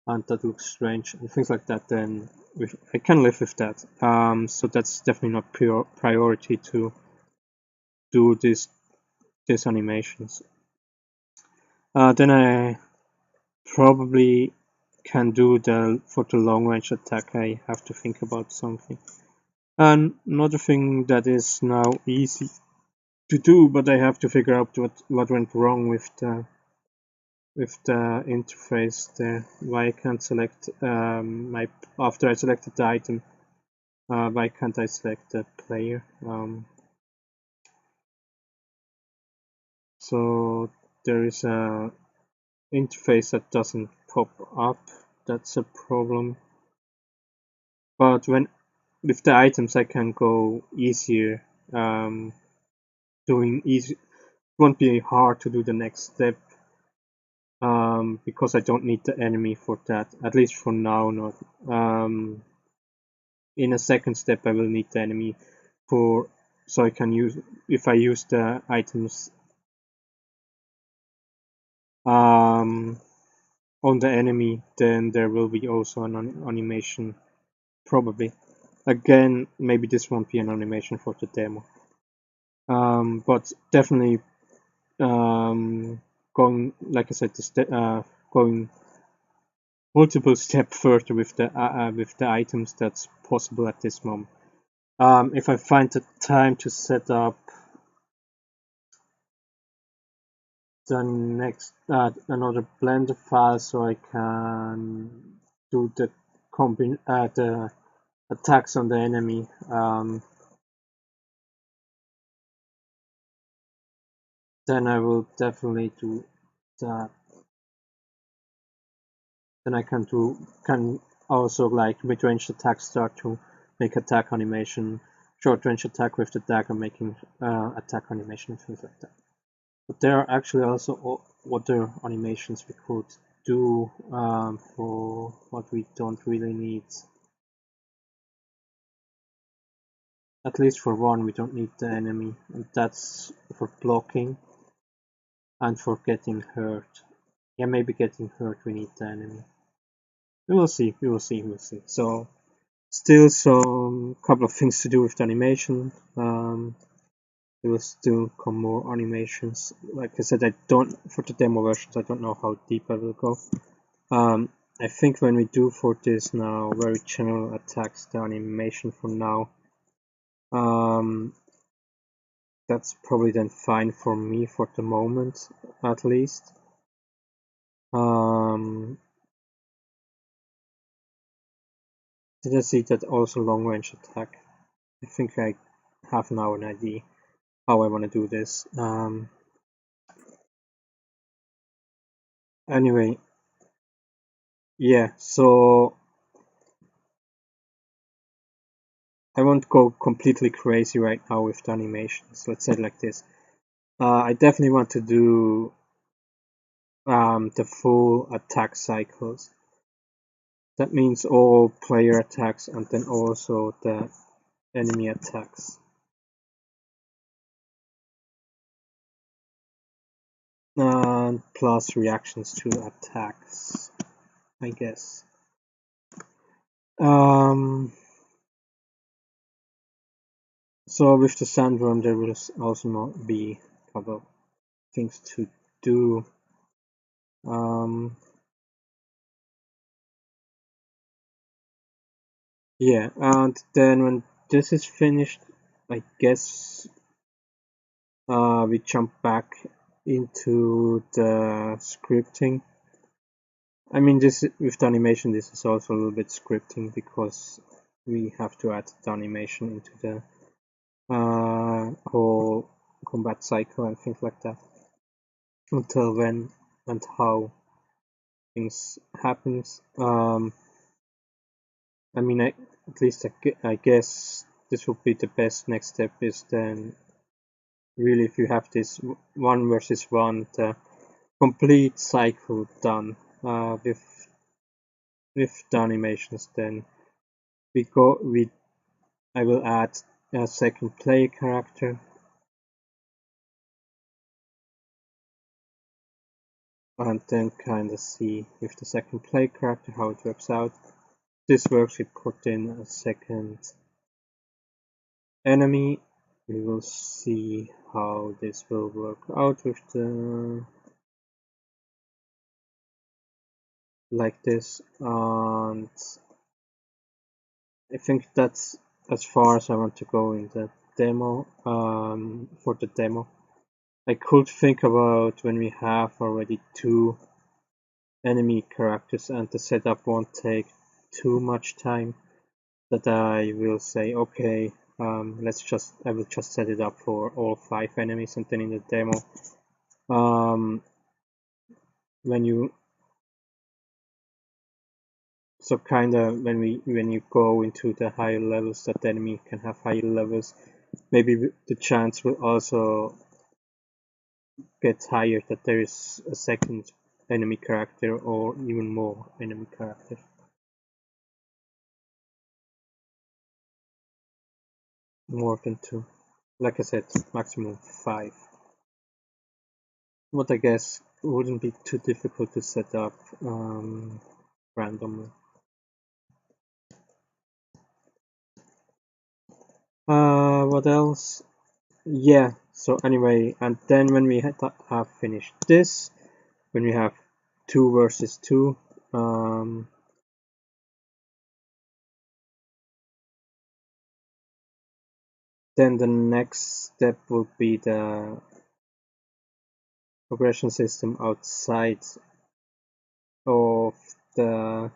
and that looks strange and things like that, then I can live with that. So that's definitely not priority to do these animations. Then I probably can do for the long range attack. I have to think about something. And another thing that is now easy to do, but I have to figure out what went wrong with the interface there. Why I can't select my after I selected the item. Why can't I select the player? So there is a interface that doesn't pop up. That's a problem. But with the items I can go easier. Doing easy. It won't be hard to do the next step. Because I don't need the enemy for that, at least for now not. In a second step I will need the enemy so I can use, if I use the items on the enemy, then there will be also an animation, probably. Again, maybe this won't be an animation for the demo. But definitely going, like I said, going multiple step further with the items that's possible at this moment. If I find the time to set up the next another Blender file so I can do the attacks on the enemy, then I will definitely do that. Then I can also like mid-range attack start to make attack animation, short range attack with the dagger making attack animation, things like that. But there are actually also other animations we could do for what we don't really need. At least for one, we don't need the enemy, and that's for blocking and for getting hurt. Yeah, maybe getting hurt we need the enemy. We will see, we will see, we will see. So, still some couple of things to do with the animation. There will still come more animations. Like I said, I don't, for the demo versions, I don't know how deep I will go. I think when we do for this now, very general attacks, the animation for now, that's probably then fine for me for the moment, at least. Did I see that also long range attack? I think I have now an idea how I want to do this. Anyway, yeah, so I won't go completely crazy right now with the animations. Let's say it like this. I definitely want to do the full attack cycles. That means all player attacks and then also the enemy attacks. And plus reactions to attacks, I guess. So with the sandworm, there will also not be a couple of things to do. Yeah, and then when this is finished, I guess we jump back into the scripting. I mean, this with the animation, this is also a little bit scripting because we have to add the animation into the whole combat cycle and things like that. Until when and how things happens. I mean, at least I guess this would be the best next step. Is then really if you have this 1 versus 1, the complete cycle done with the animations, then I will add a second player character, and then kind of see with the second player character how it works out. This works, we put in a second enemy. We will see how this will work out with the like this, and I think that's as far as I want to go in the demo. For the demo, I could think about when we have already 2 enemy characters and the setup won't take too much time, that I will say, okay, I will just set it up for all 5 enemies, and then in the demo, when you so kind of when you go into the higher levels, that the enemy can have higher levels, maybe the chance will also get higher that there is a second enemy character or even more enemy characters. More than 2. Like I said, maximum 5. What I guess wouldn't be too difficult to set up randomly. What else? Yeah, so anyway, and then when we have finished this, when we have 2 versus 2, then the next step will be the progression system outside of the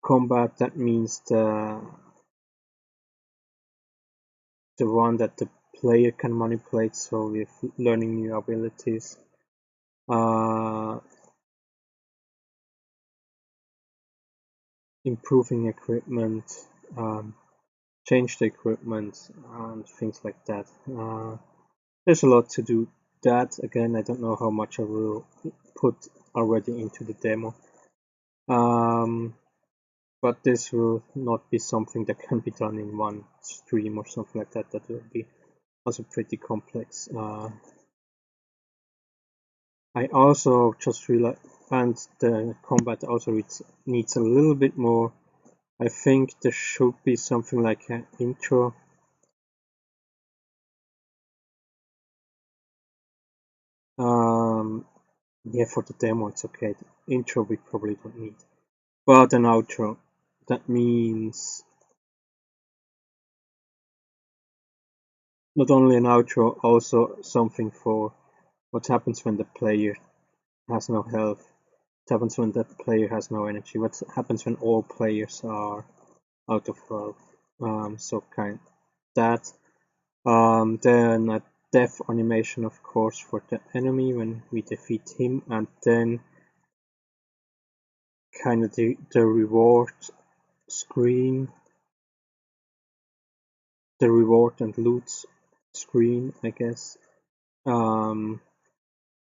combat. That means the one that the player can manipulate, so with learning new abilities, improving equipment, change the equipment, and things like that. There's a lot to do. That again, I don't know how much I will put already into the demo, but this will not be something that can be done in one stream or something like that. That will be also pretty complex. I also just realized, and the combat also needs a little bit more. I think there should be something like an intro. Yeah, for the demo it's okay. The intro we probably don't need, but an outro. That means not only an outro, also something for what happens when the player has no health. What happens when the player has no energy? What happens when all players are out of health? So kind of that. Then a death animation, of course, for the enemy when we defeat him, and then kind of the reward screen, the reward and loot screen, I guess.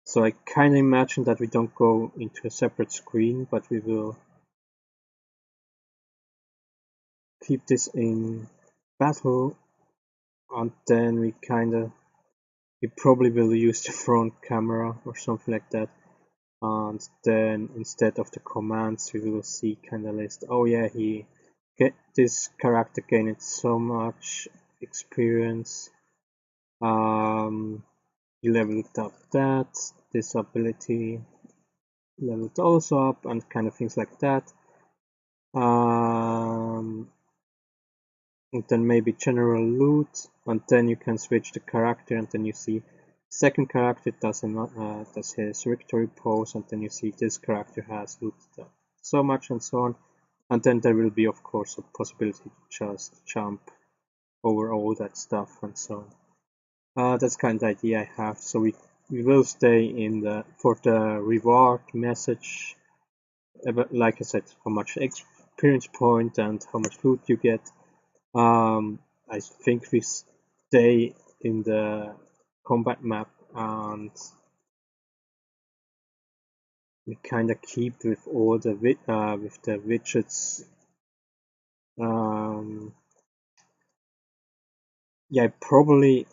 So I kind of imagine that we don't go into a separate screen, but we will keep this in battle, and then we probably will use the front camera or something like that. And then instead of the commands, we will see kind of list, oh yeah, this character gained so much experience, he leveled up this ability leveled also up, and kind of things like that. And then maybe general loot, and then you can switch the character, and then you see second character does his victory pose, and then you see this character has looted so much, and so on. And then there will be, of course, a possibility to just jump over all that stuff and so on. That's kind of the idea I have. So we will stay for the reward message, like I said, how much experience point and how much loot you get. I think we stay in the combat map, and we kind of keep with all the with the widgets. Yeah, probably.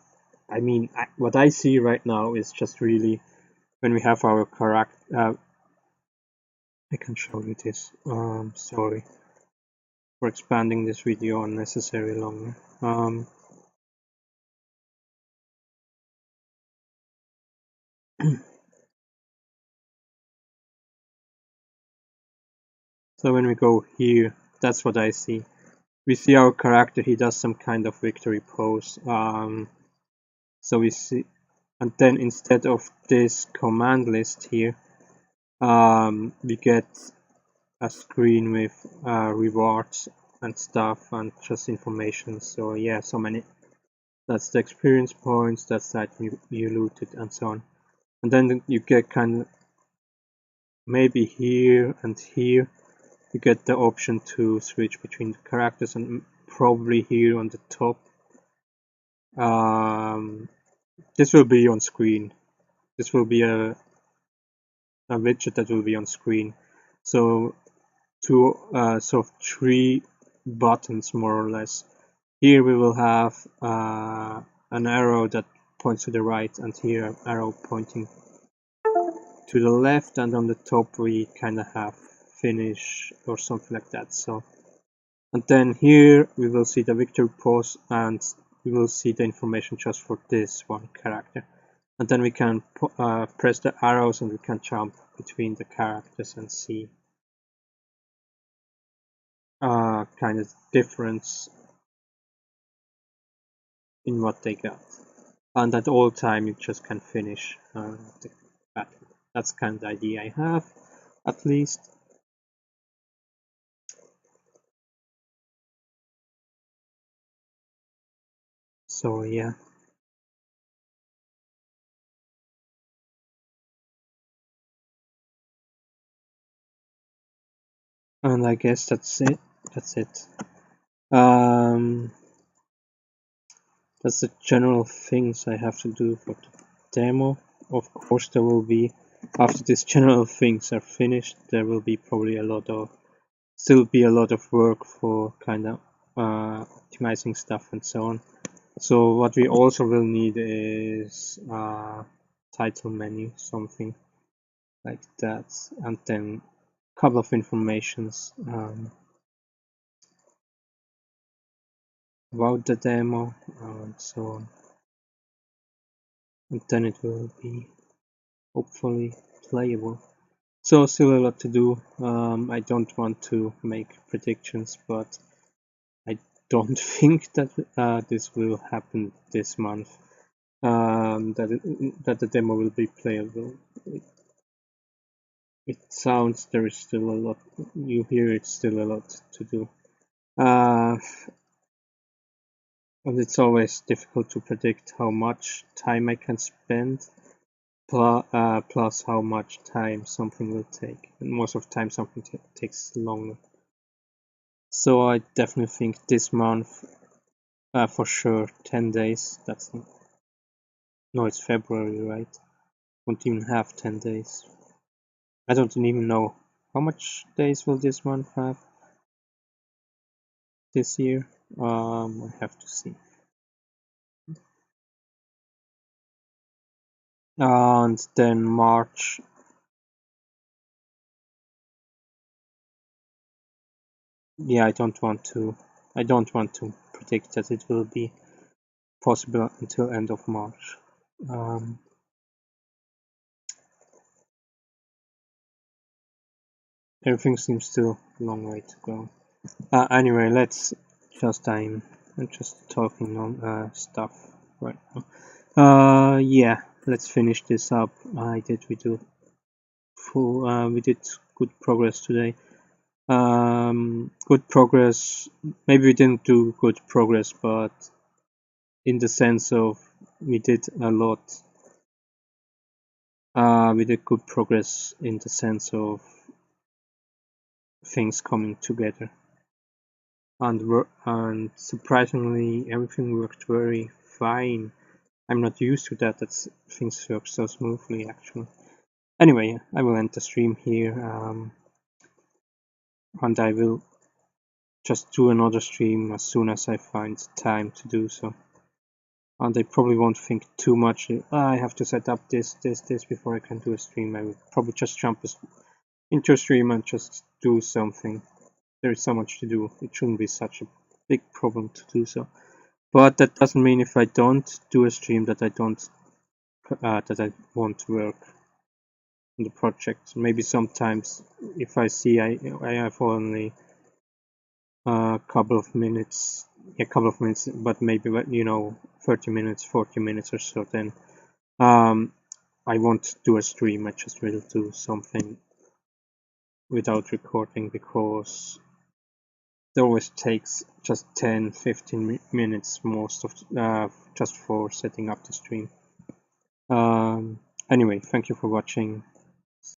I mean, what I see right now is just really when we have our character. I can show you this. Sorry for expanding this video unnecessarily longer. So when we go here, that's what I see. We see our character, he does some kind of victory pose. So we see, and then instead of this command list here, we get a screen with rewards and stuff and just information. So yeah, so many. That's the experience points, that's that you looted and so on. And then you get kind of maybe here and here you get the option to switch between the characters, and probably here on the top this will be on screen. This will be a widget that will be on screen. So sort of three buttons more or less. Here we will have an arrow that points to the right, and here an arrow pointing to the left, and on the top we kind of have finish or something like that. So, and then here we will see the victory pose, and we will see the information just for this one character. And then we can press the arrows and we can jump between the characters and see kind of difference in what they got. And at all time you just can finish the battle. That's kind of the idea I have, at least. So yeah. And I guess that's it. That's the general things I have to do for the demo. Of course, there will be, after these general things are finished, there will be probably still be a lot of work for kind of optimizing stuff and so on. So what we also will need is title menu, something like that, and then a couple of informations about the demo and so on, and then it will be hopefully playable. So still a lot to do. I don't want to make predictions, but I don't think that this will happen this month. That the demo will be playable. It sounds there is still a lot. You hear it's still a lot to do. And it's always difficult to predict how much time I can spend, plus how much time something will take. And most of the time something takes longer. So I definitely think this month, for sure, 10 days. No, it's February, right? Won't even have 10 days. I don't even know how much days will this month have this year. I have to see. And then March. Yeah, I don't want to predict that it will be possible until end of March. Everything seems still a long way to go. Anyway, let's just I'm just talking on stuff right now. Yeah, let's finish this up. We did good progress today. Good progress. Maybe we didn't do good progress, but in the sense of we did a lot. We did good progress in the sense of things coming together. And surprisingly, everything worked very fine. I'm not used to that things work so smoothly, actually. Anyway, I will end the stream here, and I will just do another stream as soon as I find time to do so. And I probably won't think too much. I have to set up this before I can do a stream. I will probably just jump into a stream and just do something. There is so much to do. It shouldn't be such a big problem to do so. But that doesn't mean if I don't do a stream that I won't work on the project. Maybe sometimes if I see I have only a couple of minutes, but maybe 30 minutes, 40 minutes or so, then I won't do a stream. I just will do something without recording, because it always takes just 10-15 minutes most of just for setting up the stream. Anyway, thank you for watching.